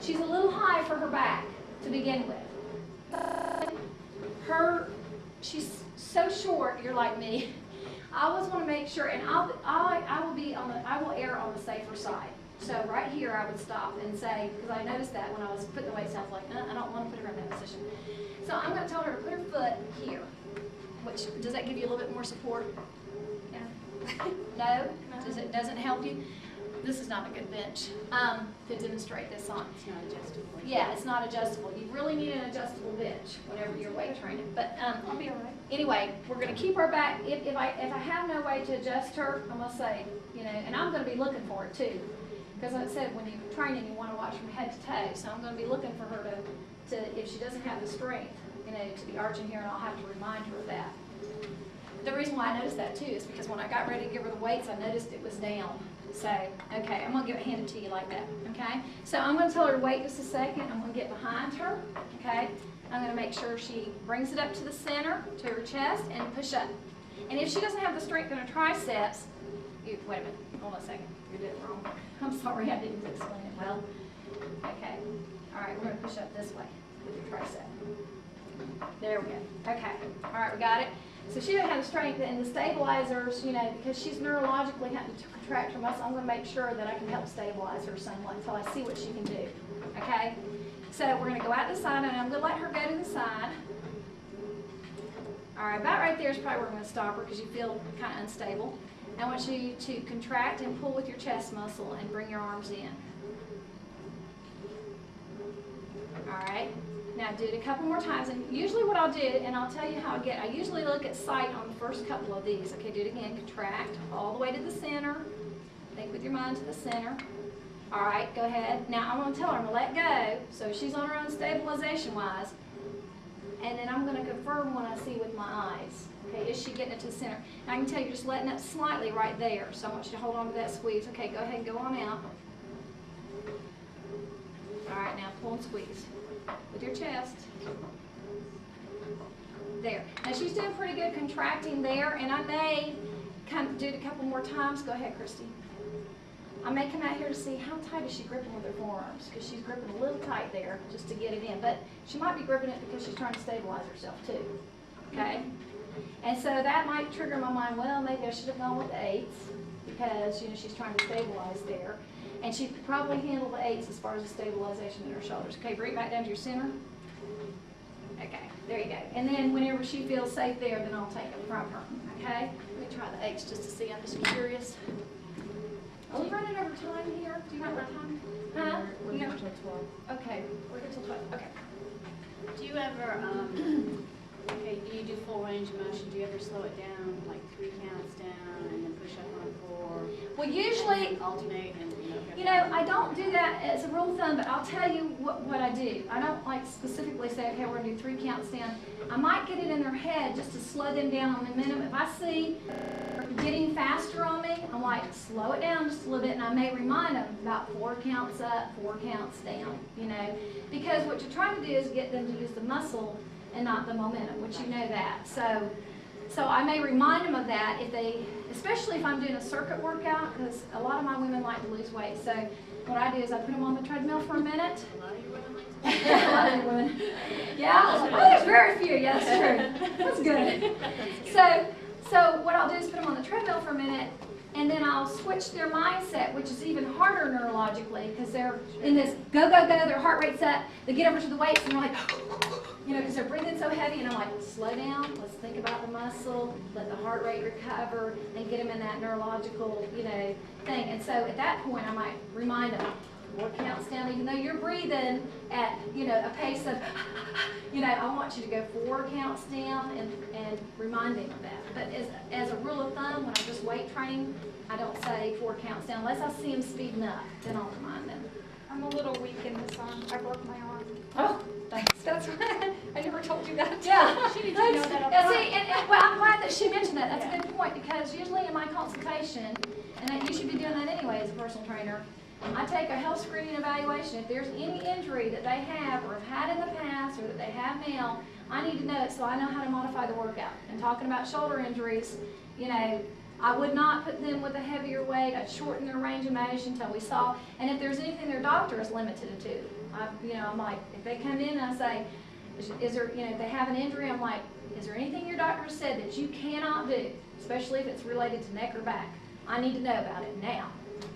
Speaker 1: She's a little high for her back to begin with. She's so short, you're like me. I always want to make sure, and I will err on the safer side. So right here I would stop and say, because I noticed that when I was putting the weights out, I was like, I don't want to put her in that position. So I'm going to tell her to put her foot here. Which, does that give you a little bit more support? Yeah. No? Doesn't help you? This is not a good bench to demonstrate this on.
Speaker 4: It's not adjustable.
Speaker 1: Yeah, it's not adjustable. You really need an adjustable bench whenever you're weight training. But
Speaker 3: I'll be all right.
Speaker 1: anyway, we're going to keep her back. If I have no way to adjust her, I'm going to say, you know, and I'm going to be looking for it too. Because like I said, when you're training, you want to watch from head to toe. So I'm going to be looking for her to if she doesn't have the strength, you know, to be arching here, and I'll have to remind her of that. The reason why I noticed that too is because when I got ready to give her the weights, I noticed it was down. So, okay, I'm going to hand it to you like that, okay? So I'm going to tell her to wait just a second. I'm going to get behind her, okay? I'm going to make sure she brings it up to the center, to her chest, and push up. And if she doesn't have the strength in her triceps, wait a minute, hold on a second. You're doing it wrong. I'm sorry, I didn't explain it well. Okay, all right, we're going to push up this way with your tricep. There we go. Okay, all right, we got it. So she doesn't have the strength, and the stabilizers, you know, because she's neurologically having to contract her muscle, I'm going to make sure that I can help stabilize her somewhat until I see what she can do. Okay? So we're going to go out the side, and I'm going to let her go to the side. All right, about right there is probably where we're going to stop her because you feel kind of unstable. I want you to contract and pull with your chest muscle and bring your arms in. All right? Now do it a couple more times, and usually what I'll do, and I'll tell you how I usually look at sight on the first couple of these. Okay, do it again. Contract all the way to the center. Think with your mind to the center. All right, go ahead. Now I'm going to tell her I'm going to let go, so she's on her own stabilization-wise, and then I'm going to confirm when I see with my eyes. Okay, is she getting it to the center? And I can tell you just letting up slightly right there, so I want you to hold on to that squeeze. Okay, go ahead and go on out. All right, now pull and squeeze with your chest. There. Now she's doing pretty good contracting there, and I may do it a couple more times. Go ahead, Christy. I may come out here to see how tight is she gripping with her forearms, because she's gripping a little tight there just to get it in. But she might be gripping it because she's trying to stabilize herself too. Okay? And so that might trigger my mind, well, maybe I should have gone with the 8s because, you know, she's trying to stabilize there. And she could probably handle the 8s as far as the stabilization in her shoulders. Okay, bring it back down to your center. Okay, there you go. And then whenever she feels safe there, then I'll take it from her. Okay? Let me try the 8s just to see. I'm just curious. Are we running over time here? Do you have our time? Huh?
Speaker 3: We're here till 12.
Speaker 1: Okay, we're here till 12. Okay.
Speaker 4: Do you ever, okay, you do full range of motion, do you ever slow it down, like 3 counts down and then push up on 4?
Speaker 1: Well, usually,
Speaker 4: And alternate and,
Speaker 1: you know, I don't do that as a rule of thumb, but I'll tell you what I do. I don't like specifically say, okay, we're going to do 3 counts down. I might get it in their head just to slow them down on the minimum. If I see they're getting faster on me, I'm like, slow it down just a little bit, and I may remind them about 4 counts up, 4 counts down, you know. Because what you're trying to do is get them to use the muscle and not the momentum, which you know that. So So I may remind them of that if they, especially if I'm doing a circuit workout, because a lot of my women like to lose weight. So what I do is I put them on the treadmill for a minute.
Speaker 4: A lot of you women like to.
Speaker 1: A lot of you women. Yeah, oh, there's very few. Yeah, that's true. That's good. So what I'll do is put them on the treadmill for a minute, and then I'll switch their mindset, which is even harder neurologically, because they're in this go, go, go, their heart rate's up, they get over to the weights, and they're like, you know, because they're breathing so heavy, and I'm like, slow down, let's think about the muscle, let the heart rate recover, and get them in that neurological, you know, thing. And so at that point, I might remind them, 4 counts down, even though you're breathing at, you know, a pace of, you know, I want you to go 4 counts down and remind them of that. But as a rule of thumb, when I'm just weight training, I don't say 4 counts down unless I see them speeding up, then I'll remind them.
Speaker 3: I'm a little weak in this arm. I broke my arm.
Speaker 1: Oh, thanks.
Speaker 3: That's right. I never told you that.
Speaker 1: Yeah.
Speaker 3: She needs to know that up
Speaker 1: Yeah,
Speaker 3: front.
Speaker 1: see, and well, I'm glad that she mentioned that. That's a good point, because usually in my consultation, and you should be doing that anyway as a personal trainer, I take a health screening evaluation. If there's any injury that they have or have had in the past or that they have now, I need to know it so I know how to modify the workout. And talking about shoulder injuries, you know, I would not put them with a heavier weight. I'd shorten their range of motion until we saw. And if there's anything their doctor is limited to, I'm like, if they come in and I say, is there, you know, if they have an injury, I'm like, is there anything your doctor said that you cannot do, especially if it's related to neck or back? I need to know about it now,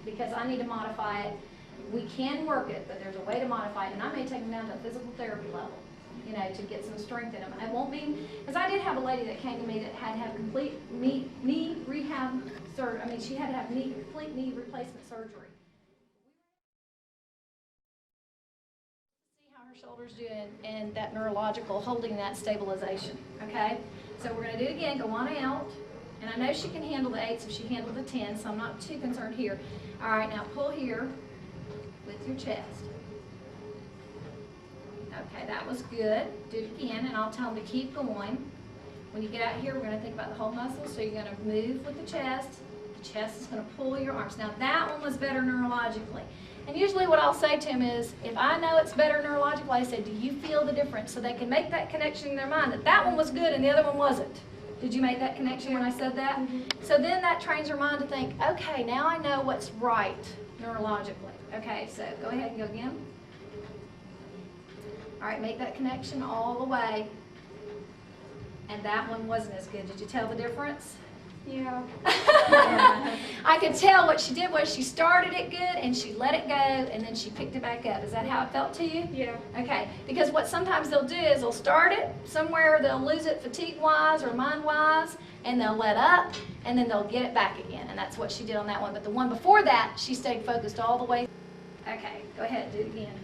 Speaker 1: because I need to modify it. We can work it, but there's a way to modify it, and I may take them down to a physical therapy level, you know, to get some strength in them. It won't be, because I did have a lady that came to me that had to have complete knee rehab surgery. I mean, she had to have complete knee replacement surgery. See how her shoulder's doing and that neurological holding that stabilization, okay? So we're going to do it again. Go on out. And I know she can handle the 8s if she handled the 10s, so I'm not too concerned here. All right, now pull here with your chest. Okay, that was good. Do it again, and I'll tell them to keep going. When you get out here, we're going to think about the whole muscle, so you're going to move with the chest. The chest is going to pull your arms. Now, that one was better neurologically. And usually what I'll say to them is, if I know it's better neurologically, I say, do you feel the difference? So they can make that connection in their mind that that one was good and the other one wasn't. Did you make that connection when I said that? Mm-hmm. So then that trains your mind to think, okay, now I know what's right neurologically. Okay, so go ahead and go again. All right, make that connection all the way. And that one wasn't as good. Did you tell the difference?
Speaker 3: Yeah.
Speaker 1: I could tell what she did was she started it good and she let it go and then she picked it back up. Is that how it felt to you?
Speaker 3: Yeah.
Speaker 1: Okay, because what sometimes they'll do is they'll start it somewhere, they'll lose it fatigue-wise or mind-wise, and they'll let up and then they'll get it back again. And that's what she did on that one. But the one before that, she stayed focused all the way. Okay, go ahead, do it again.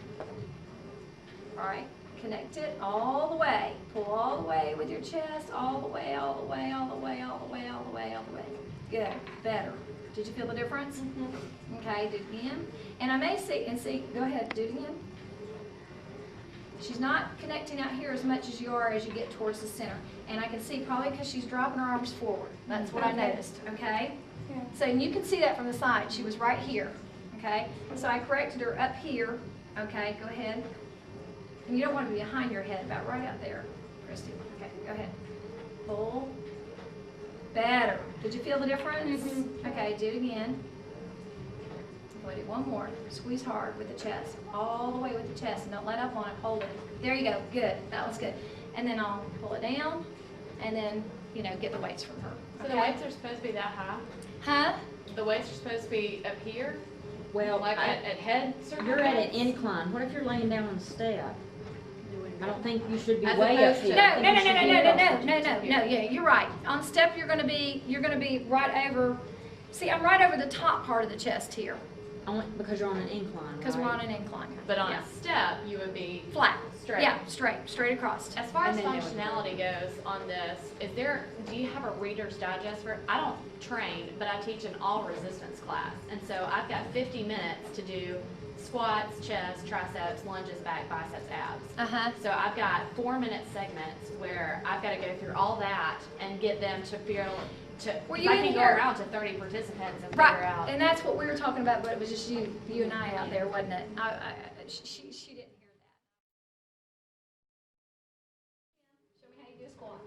Speaker 1: All right. Connect it all the way. Pull all the way with your chest, all the way, all the way, all the way, all the way, all the way, all the way. Good. Better. Did you feel the difference? Mm-hmm. Okay, do it again. And I may see, go ahead, do it again. She's not connecting out here as much as you are as you get towards the center. And I can see probably because she's dropping her arms forward. That's what I noticed, okay?
Speaker 3: Yeah.
Speaker 1: So you can see that from the side. She was right here, okay? So I corrected her up here. Okay, go ahead. And you don't want to be behind your head, about right out there, Christy. Okay, go ahead. Pull. Better. Did you feel the difference? Mm-hmm. Okay, do it again. Go do one more. Squeeze hard with the chest. All the way with the chest. And don't let up on it. Hold it. There you go. Good. That was good. And then I'll pull it down. And then, you know, get the weights from her.
Speaker 2: So the weights are supposed to be that high?
Speaker 1: Huh?
Speaker 2: The weights are supposed to be up here?
Speaker 5: Well,
Speaker 2: Like at head circumference?
Speaker 5: you're at an incline. What if you're laying down on a step? I don't think you should be
Speaker 2: As
Speaker 5: way up
Speaker 2: opposed to-
Speaker 5: here.
Speaker 1: No,
Speaker 5: I think you should be across.
Speaker 1: no, yeah, you're right. On step, you're gonna be right over, see, I'm right over the top part of the chest here,
Speaker 5: Only because you're on an incline,
Speaker 1: because we're
Speaker 5: right?
Speaker 1: on an incline.
Speaker 2: But on
Speaker 1: Yeah.
Speaker 2: a step, you would be
Speaker 1: Flat.
Speaker 2: straight.
Speaker 1: Yeah, straight across.
Speaker 2: As far as
Speaker 5: And then they would-
Speaker 2: functionality goes on this, do you have a Reader's Digest for, I don't train, but I teach an all resistance class. And so I've got 50 minutes to do squats, chest, triceps, lunges, back, biceps, abs.
Speaker 1: Uh-huh.
Speaker 2: So I've got 4-minute segments where I've got to go through all that and get them to feel,
Speaker 1: Were
Speaker 2: if
Speaker 1: you
Speaker 2: I
Speaker 1: in
Speaker 2: can go
Speaker 1: here?
Speaker 2: around to 30 participants and figure
Speaker 1: Right,
Speaker 2: out.
Speaker 1: and that's what we were talking about, but it was just you and I out there, wasn't it? She didn't hear that. Show me how you do a squat.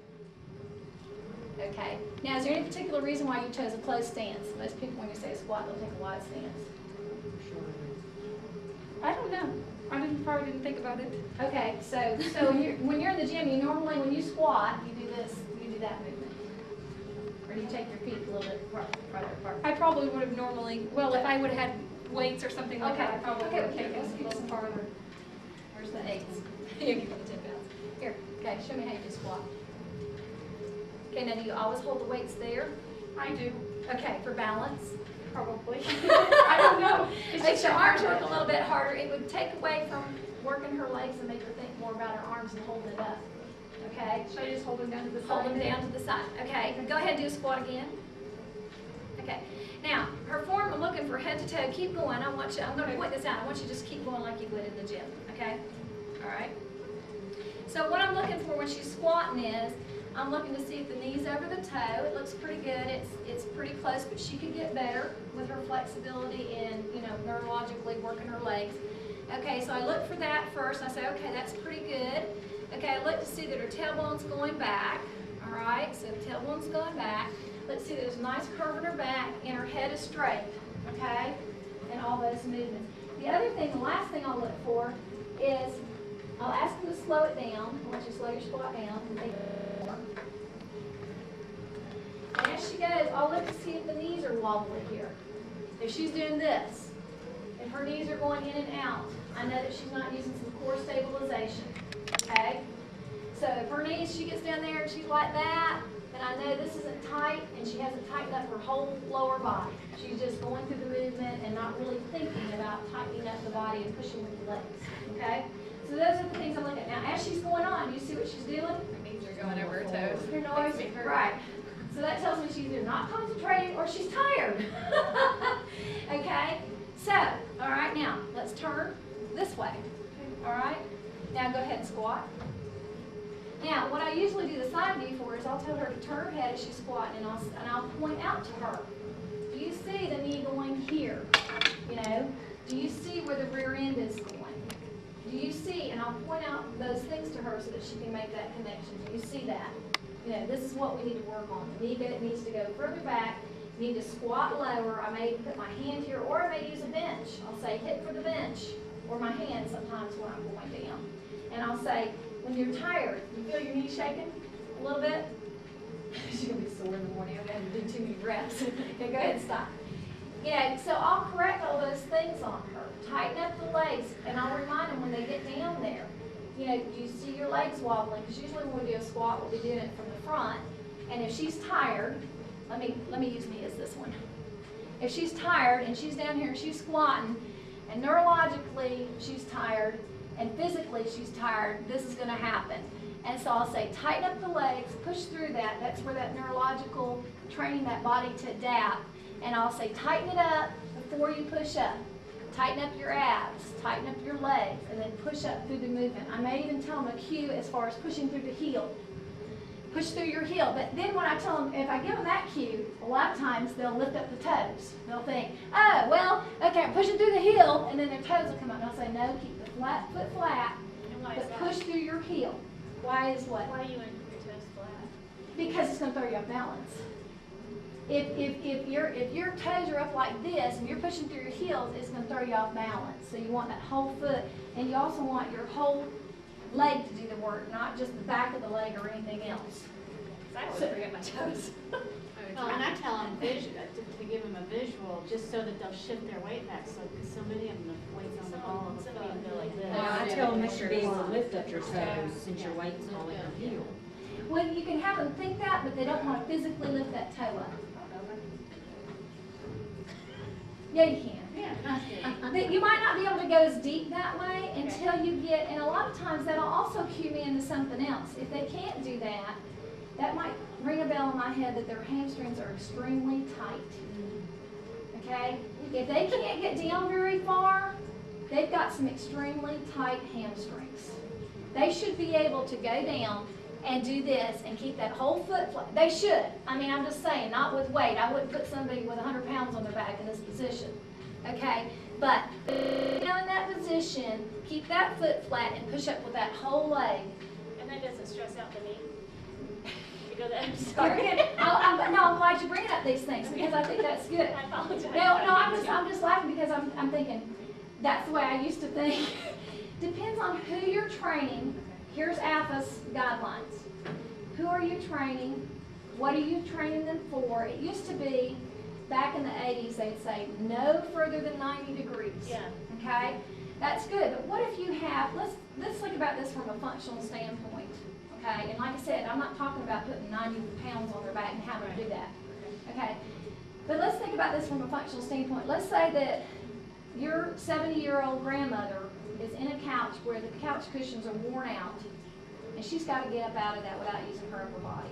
Speaker 1: Okay. Now, is there any particular reason why you chose a closed stance? Most people, when you say a squat, they'll take a wide stance.
Speaker 3: I don't know. Probably didn't think about it.
Speaker 1: Okay, so when you're in the gym, you normally, when you squat, you do this, you do that movement. Or you take your feet a little bit farther apart.
Speaker 3: I probably would have normally, well, if I would have had weights or something like that, I
Speaker 1: Okay,
Speaker 3: probably
Speaker 1: okay,
Speaker 3: would have
Speaker 1: okay,
Speaker 3: taken
Speaker 1: let's
Speaker 3: it
Speaker 1: keep
Speaker 3: a little
Speaker 1: this
Speaker 3: farther.
Speaker 1: Where's the eights? You give me the 10 pounds. Here, okay, show me how you do squat. Okay, now do you always hold the weights there?
Speaker 3: I do,
Speaker 1: Okay, for balance.
Speaker 3: probably. I don't know. It's
Speaker 1: Makes
Speaker 3: just
Speaker 1: your
Speaker 3: a
Speaker 1: arms
Speaker 3: hard
Speaker 1: work a little bit harder. It would take away from working her legs and make her think more about her arms and holding it up. Okay?
Speaker 3: Should I just hold them down to the side?
Speaker 1: Hold them down to the side. Okay, go ahead and do a squat again. Okay. Now, her form, I'm looking for head to toe. Keep going. I'm going to point this out. I want you to just keep going like you would in the gym. Okay? All right? So what I'm looking for when she's squatting is, I'm looking to see if the knee's over the toe. It looks pretty good. It's pretty close, but she could get better with her flexibility and, neurologically working her legs. Okay, so I look for that first. I say, okay, that's pretty good. Okay, I look to see that her tailbone's going back. All right, so the tailbone's going back. Let's see, there's a nice curve in her back and her head is straight. Okay, and all those movements. The other thing, the last thing I'll look for is, I'll ask them to slow it down. I want you to slow your squat down. And as she goes, I'll look to see if the knees are wobbly here. If she's doing this, if her knees are going in and out, I know that she's not using some core stabilization. Okay? So if her knees, she gets down there and she's like that, then I know this isn't tight and she hasn't tightened up her whole lower body. She's just going through the movement and not really thinking about tightening up the body and pushing with the legs. Okay? So those are the things I'm looking at. Now, as she's going on, you see what she's doing?
Speaker 2: Her knees are going over her toes.
Speaker 1: Her noise, right. So that tells me she's either not concentrating or she's tired. Okay? So, all right, now, let's turn this way. All right? Now go ahead and squat. Now, what I usually do the side view for is I'll tell her to turn her head as she's squatting and I'll point out to her. Do you see the knee going here? Do you see where the rear end is going? Do you see, and I'll point out those things to her so that she can make that connection. Do you see that? This is what we need to work on. The knee needs to go further back. You need to squat lower. I may put my hand here, or I may use a bench. I'll say hit for the bench, or my hand sometimes when I'm going down. And I'll say, when you're tired, you feel your knee shaking a little bit? She's going to be sore in the morning. I'm going to do too many reps. Okay, go ahead and stop. So I'll correct all those things on her. Tighten up the legs, and I'll remind them when they get down there. Do you see your legs wobbling? Because usually when we do a squat, we'll be doing it from the front. And if she's tired, let me use me as this one. If she's tired and she's down here and she's squatting, and neurologically she's tired, and physically she's tired, this is going to happen. And so I'll say, tighten up the legs, push through that. That's where that neurological training that body to adapt. And I'll say, tighten it up before you push up. Tighten up your abs, tighten up your legs, and then push up through the movement. I may even tell them a cue as far as pushing through the heel. Push through your heel. But then when I tell them, if I give them that cue, a lot of times they'll lift up the toes. They'll think, oh, well, okay, I'm pushing through the heel, and then their toes will come out. And I'll say, no, keep the foot flat, but push through your heel. Why is what?
Speaker 4: Why do you want to keep your toes flat?
Speaker 1: Because it's going to throw you off balance. If your toes are up like this and you're pushing through your heels, it's going to throw you off balance. So you want that whole foot, and you also want your whole leg to do the work, not just the back of the leg or anything else.
Speaker 2: I always forget my toes.
Speaker 4: Well, and I tell them to give them a visual, just so that they'll shift their weight back. So, because so many of them have weights on the ball of the foot and go like this.
Speaker 5: I tell them they should be able to lift up your toes since your weight's all in your heel.
Speaker 1: Well, you can have them think that, but they don't want to physically lift that toe up. Yeah, you can.
Speaker 4: Yeah, that's good.
Speaker 1: But you might not be able to go as deep that way until you get, and a lot of times that'll also cue me into something else. If they can't do that, that might ring a bell in my head that their hamstrings are extremely tight. Okay? If they can't get down very far, they've got some extremely tight hamstrings. They should be able to go down and do this and keep that whole foot flat. They should. I mean, I'm just saying, not with weight. I wouldn't put somebody with 100 pounds on their back in this position. Okay? But down in that position, keep that foot flat and push up with that whole leg.
Speaker 6: And that doesn't stress out the knee?
Speaker 4: to go there. I'm
Speaker 1: Very
Speaker 4: sorry.
Speaker 1: good. I'm glad you're bringing up these things because I think that's good.
Speaker 4: I apologize.
Speaker 1: No, I'm just laughing because I'm thinking that's the way I used to think. Depends on who you're training. Here's AFA's guidelines. Who are you training? What are you training them for? It used to be, back in the 80s, they'd say no further than 90 degrees.
Speaker 4: Yeah.
Speaker 1: Okay? That's good. But what if you have, let's think about this from a functional standpoint. Okay? And like I said, I'm not talking about putting 90 pounds on their back and having to do that. Okay? But let's think about this from a functional standpoint. Let's say that your 70-year-old grandmother is in a couch where the couch cushions are worn out, and she's got to get up out of that without using her upper body.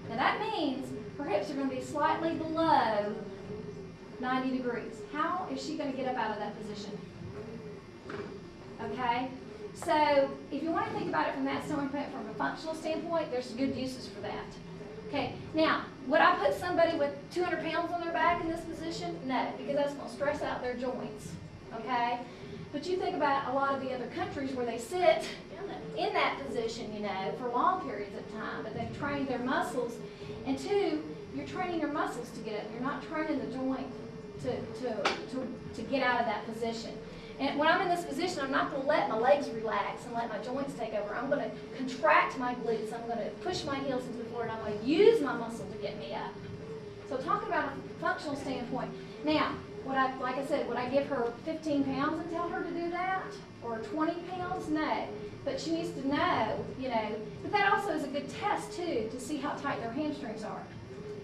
Speaker 1: Now that means her hips are going to be slightly below 90 degrees. How is she going to get up out of that position? Okay? So if you want to think about it from that standpoint, from a functional standpoint, there's good uses for that. Okay, now, would I put somebody with 200 pounds on their back in this position? No, because that's going to stress out their joints. Okay? But you think about a lot of the other countries where they sit in that position, you know, for long periods of time, but they've trained their muscles. And two, you're training your muscles to get up. You're not training the joint to get out of that position. And when I'm in this position, I'm not going to let my legs relax and let my joints take over. I'm going to contract my glutes. I'm going to push my heels into the floor, and I'm going to use my muscle to get me up. So talking about a functional standpoint. Now, like I said, would I give her 15 pounds and tell her to do that? Or 20 pounds? No. But she needs to know, you know, but that also is a good test too, to see how tight their hamstrings are.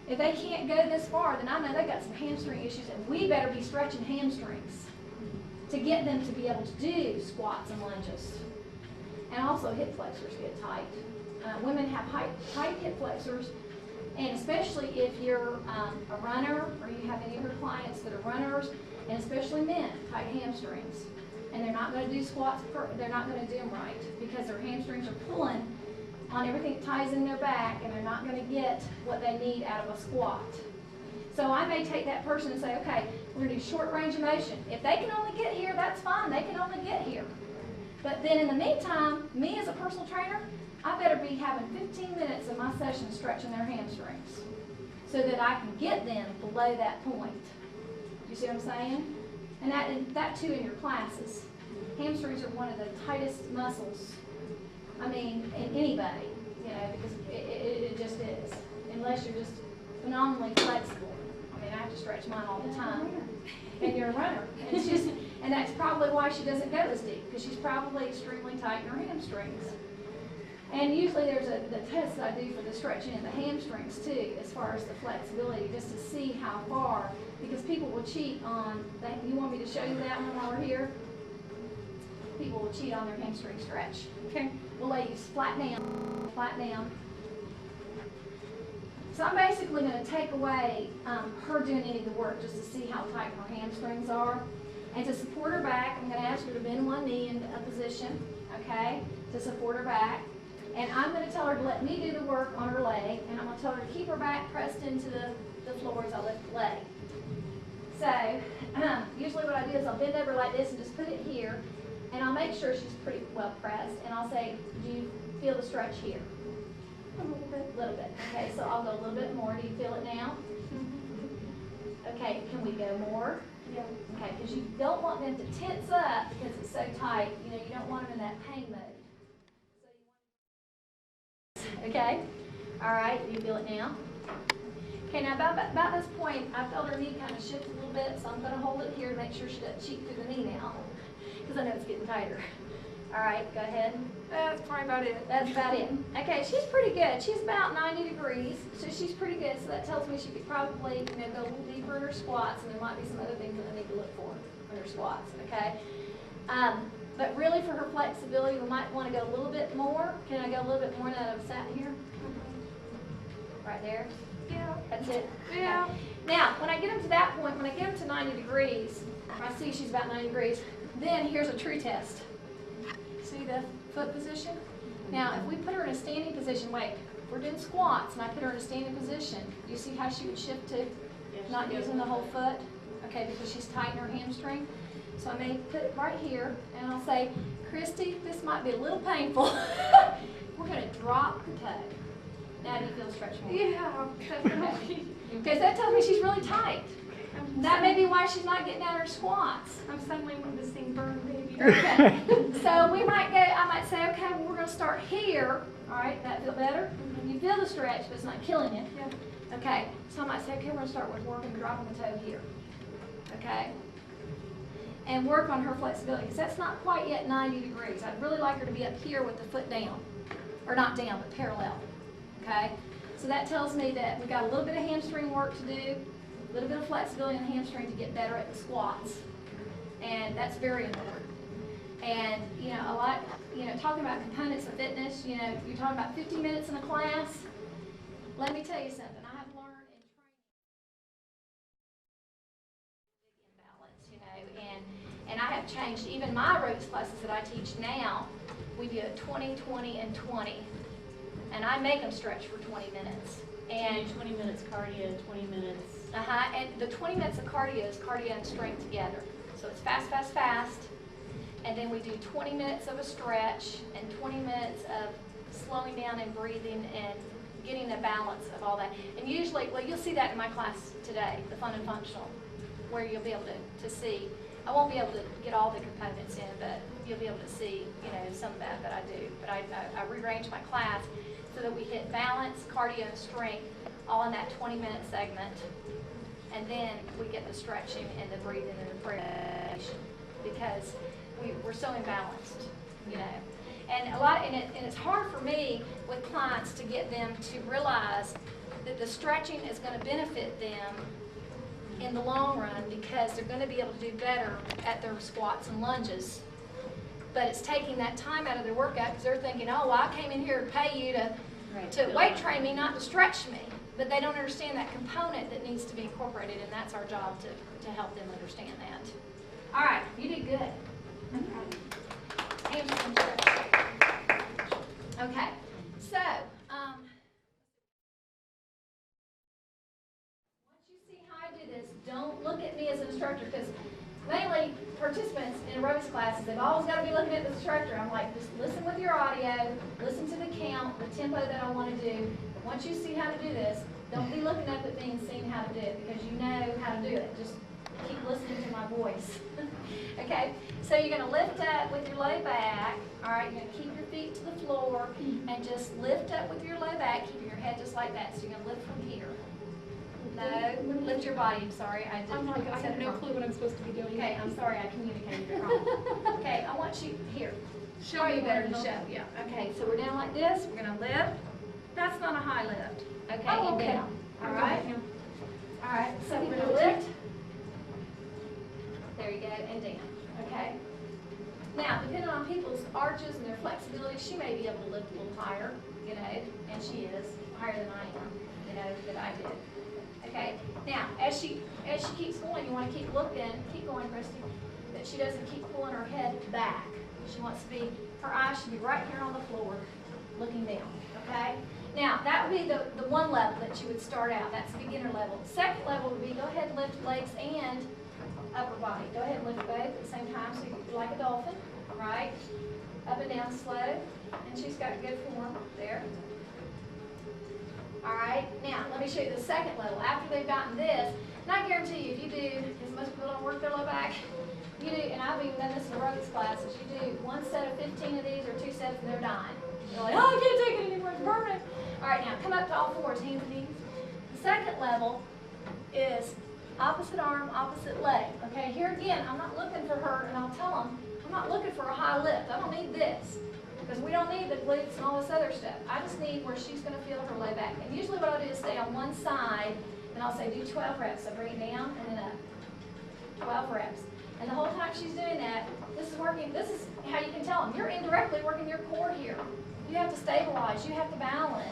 Speaker 1: If they can't go this far, then I know they've got some hamstring issues, and we better be stretching hamstrings to get them to be able to do squats and lunges. And also hip flexors get tight. Women have tight hip flexors, and especially if you're a runner, or you have any of your clients that are runners, and especially men, tight hamstrings. And they're not going to do squats, they're not going to do them right because their hamstrings are pulling on everything that ties in their back, and they're not going to get what they need out of a squat. So I may take that person and say, okay, we're going to do short range of motion. If they can only get here, that's fine. They can only get here. But then in the meantime, me as a personal trainer, I better be having 15 minutes of my session stretching their hamstrings so that I can get them below that point. You see what I'm saying? And that too in your classes. Hamstrings are one of the tightest muscles, I mean, in anybody, you know, because it just is. Unless you're just phenomenally flexible. I mean, I have to stretch mine all the time. And you're a runner. And that's probably why she doesn't go as deep, because she's probably extremely tight in her hamstrings. And usually there's the test that I do for the stretching in the hamstrings too, as far as the flexibility, just to see how far, because people will cheat on, you want me to show you that one while we're here? People will cheat on their hamstring stretch.
Speaker 3: Okay.
Speaker 1: We'll lay you flat down, flat down. So I'm basically going to take away her doing any of the work just to see how tight her hamstrings are. And to support her back, I'm going to ask her to bend one knee into a position, okay, to support her back. And I'm going to tell her to let me do the work on her leg, and I'm going to tell her to keep her back pressed into the floor as I lift the leg. So usually what I do is I'll bend over like this and just put it here, and I'll make sure she's pretty well pressed, and I'll say, do you feel the stretch here? A little bit. Okay, so I'll go a little bit more. Do you feel it now? Okay, can we go more?
Speaker 3: Yeah.
Speaker 1: Okay, because you don't want them to tense up because it's so tight. You know, you don't want them in that pain mode. Okay? All right, do you feel it now? Okay, now about this point, I felt her knee kind of shift a little bit, so I'm going to hold it here to make sure she doesn't cheat through the knee now, because I know it's getting tighter. All right, go ahead.
Speaker 3: That's probably about it.
Speaker 1: That's about it. Okay, she's pretty good. She's about 90 degrees, so she's pretty good. So that tells me she could probably, you know, go a little deeper in her squats, and there might be some other things that I need to look for in her squats, okay? But really for her flexibility, we might want to go a little bit more. Can I go a little bit more now that I'm sat here? Right there?
Speaker 3: Yeah.
Speaker 1: That's it?
Speaker 3: Yeah.
Speaker 1: Okay. Now, when I get them to that point, when I get them to 90 degrees, I see she's about 90 degrees, then here's a true test. See the foot position? Now, if we put her in a standing position, wait, we're doing squats, and I put her in a standing position, do you see how she would shift to not using the whole foot? Okay, because she's tight in her hamstring. So I may put it right here, and I'll say, Christy, this might be a little painful. We're going to drop the toe. Now do you feel the stretch more?
Speaker 3: Yeah, definitely.
Speaker 1: Because that tells me she's really tight. That may be why she's not getting out of her squats.
Speaker 3: I'm suddenly wanting to sing Burn Baby.
Speaker 1: Okay. So we might go, I might say, okay, well, we're going to start here. All right, that feel better? You feel the stretch, but it's not killing you.
Speaker 3: Yeah.
Speaker 1: Okay, so I might say, okay, we're going to start with working dropping the toe here. Okay? And work on her flexibility, because that's not quite yet 90 degrees. I'd really like her to be up here with the foot down. Or not down, but parallel. Okay? So that tells me that we got a little bit of hamstring work to do, a little bit of flexibility in the hamstring to get better at the squats. And that's very important. And, you know, a lot, you know, talking about components of fitness, you know, you're talking about 50 minutes in a class. Let me tell you something. I have learned in training imbalance, you know, and I have changed even my aerobics classes that I teach now. We do a 20, 20, and 20. And I make them stretch for 20 minutes.
Speaker 4: And 20 minutes cardio, 20 minutes.
Speaker 1: And the 20 minutes of cardio is cardio and strength together. So it's fast, fast, fast. And then we do 20 minutes of a stretch and 20 minutes of slowing down and breathing and getting the balance of all that. And usually, well, you'll see that in my class today, the fun and functional, where you'll be able to see. I won't be able to get all the components in, but you'll be able to see, you know, some of that I do. But I rearrange my class so that we hit balance, cardio, and strength all in that 20-minute segment. And then we get the stretching and the breathing and the prayer because we're so imbalanced, you know. And it's hard for me with clients to get them to realize that the stretching is going to benefit them in the long run because they're going to be able to do better at their squats and lunges. But it's taking that time out of their workout because they're thinking, oh, well, I came in here to pay you to weight train me, not to stretch me. But they don't understand that component that needs to be incorporated, and that's our job to help them understand that. All right, you did good. Hamstring stretch. Okay, so once you see how I do this, don't look at me as an instructor because mainly participants in aerobics classes, they've always got to be looking at the instructor. I'm like, just listen with your audio, listen to the count, the tempo that I want to do. But once you see how to do this, don't be looking up at me and seeing how to do it because you know how to do it. Just keep listening to my voice. Okay, so you're going to lift up with your low back. All right, you're going to keep your feet to the floor and just lift up with your low back, keeping your head just like that. So you're going to lift from here. No, lift your body. I'm sorry, I didn't.
Speaker 3: I'm like, I have no clue what I'm supposed to be doing.
Speaker 1: Okay, I'm sorry, I communicated it wrong. Okay, I want you here.
Speaker 3: Show
Speaker 1: you
Speaker 3: me
Speaker 1: better to
Speaker 3: where to
Speaker 1: show. Yeah. Okay, so we're down like this. We're going to lift. That's not a high lift. Okay,
Speaker 3: Oh,
Speaker 1: and
Speaker 3: okay.
Speaker 1: down. All right.
Speaker 3: Yeah.
Speaker 1: All right, so we're going to lift. There you go, and down. Okay. Now, depending on people's arches and their flexibility, she may be able to lift a little higher, you know, and she is higher than I am, you know, that I did. Okay. Now, as she keeps going, you want to keep looking, keep going, Christy, that she doesn't keep pulling her head back. She wants to be, her eyes should be right here on the floor, looking down. Okay. Now, that would be the one level that you would start out. That's beginner level. The second level would be go ahead and lift legs and upper body. Go ahead and lift both at the same time so you're like a dolphin. All right. Up and down slow. And she's got good form there. All right. Now, let me show you the second level. After they've gotten this, and I guarantee you, if you do, because most people don't work their low back, you do, and I've even done this in aerobics classes, you do one set of 15 of these or 2 sets and they're dying. You're like, oh, I can't take it anymore, it's burning. All right, now come up to all fours, hands and knees. The second level is opposite arm, opposite leg. Okay, here again, I'm not looking for her, and I'll tell them, I'm not looking for a high lift. I don't need this, because we don't need the glutes and all this other stuff. I just need where she's going to feel her low back. And usually what I'll do is stay on one side, and I'll say do 12 reps. So bring it down and then up. 12 reps. And the whole time she's doing that, this is working, this is how you can tell them. You're indirectly working your core here. You have to stabilize, you have to balance.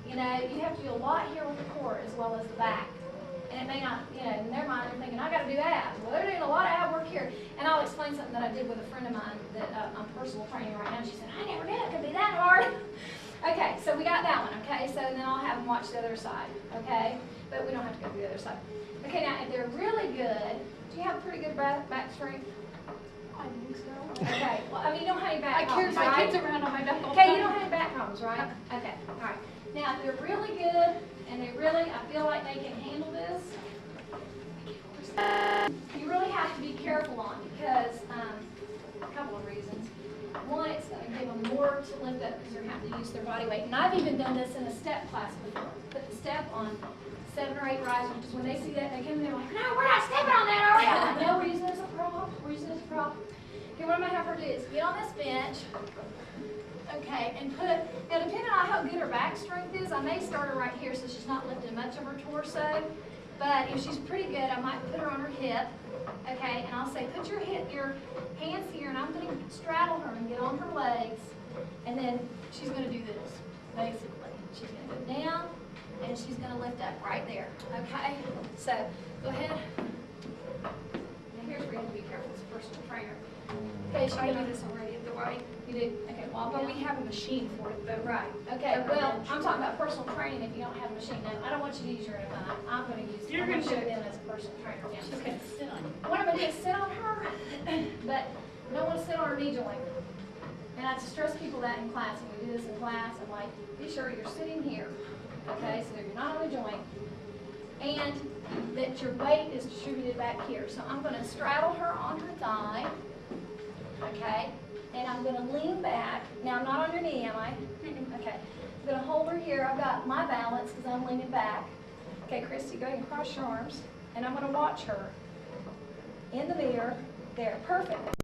Speaker 1: You know, you have to do a lot here with the core as well as the back. And it may not, you know, in their mind they're thinking, I got to do abs. Well, they're doing a lot of ab work here. And I'll explain something that I did with a friend of mine that I'm personal training right now. She said, I never knew it could be that hard. Okay, so we got that one, okay? So then I'll have them watch the other side, okay? But we don't have to go to the other side. Okay, now if they're really good, do you have pretty good back strength?
Speaker 3: I think so.
Speaker 1: Okay, well, I mean, you don't have any back
Speaker 3: I carry
Speaker 1: problems,
Speaker 3: my
Speaker 1: right?
Speaker 3: kids around on my back all the
Speaker 1: Okay,
Speaker 3: time.
Speaker 1: you don't have any back problems, right? Okay, all right. Now, if they're really good, and they really, I feel like they can handle this, you really have to be careful on, because, a couple of reasons. One, it's gonna give them more to lift up because they're gonna have to use their body weight. And I've even done this in a step class before. Put the step on 7 or 8 risers, because when they see that, they come in, they're like, no, we're not stepping on that, are we? I'm like, no, we're using it as a prop, we're using it as a prop. Okay, what I'm gonna have her do is get on this bench, okay, and put, now depending on how good her back strength is, I may start her right here so she's not lifting much of her torso. But if she's pretty good, I might put her on her hip, okay, and I'll say, put your hands here, and I'm gonna straddle her and get on her legs, and then she's gonna do this, basically. She's gonna go down, and she's gonna lift up right there, okay? So, go ahead. Now here's where you have to be careful, it's a personal trainer. Okay,
Speaker 3: I do this already, do I?
Speaker 1: You do? Okay, well,
Speaker 3: But we have a machine for it though.
Speaker 1: Right, okay, well, I'm talking about personal training if you don't have a machine. Now, I don't want you to use your own mind. I'm gonna use, I'm gonna show them as a personal trainer. Yeah.
Speaker 3: Okay.
Speaker 4: Sit on it.
Speaker 1: What I'm gonna do is sit on her, but I don't wanna sit on her knee joint. And I stress people that in class, when we do this in class, I'm like, be sure you're sitting here, okay, so that you're not on the joint, and that your weight is distributed back here. So I'm gonna straddle her on her thigh, okay, and I'm gonna lean back. Now, I'm not on your knee, am I? Okay, I'm gonna hold her here. I've got my balance because I'm leaning back. Okay, Christy, go ahead and cross your arms, and I'm gonna watch her in the mirror. There, perfect.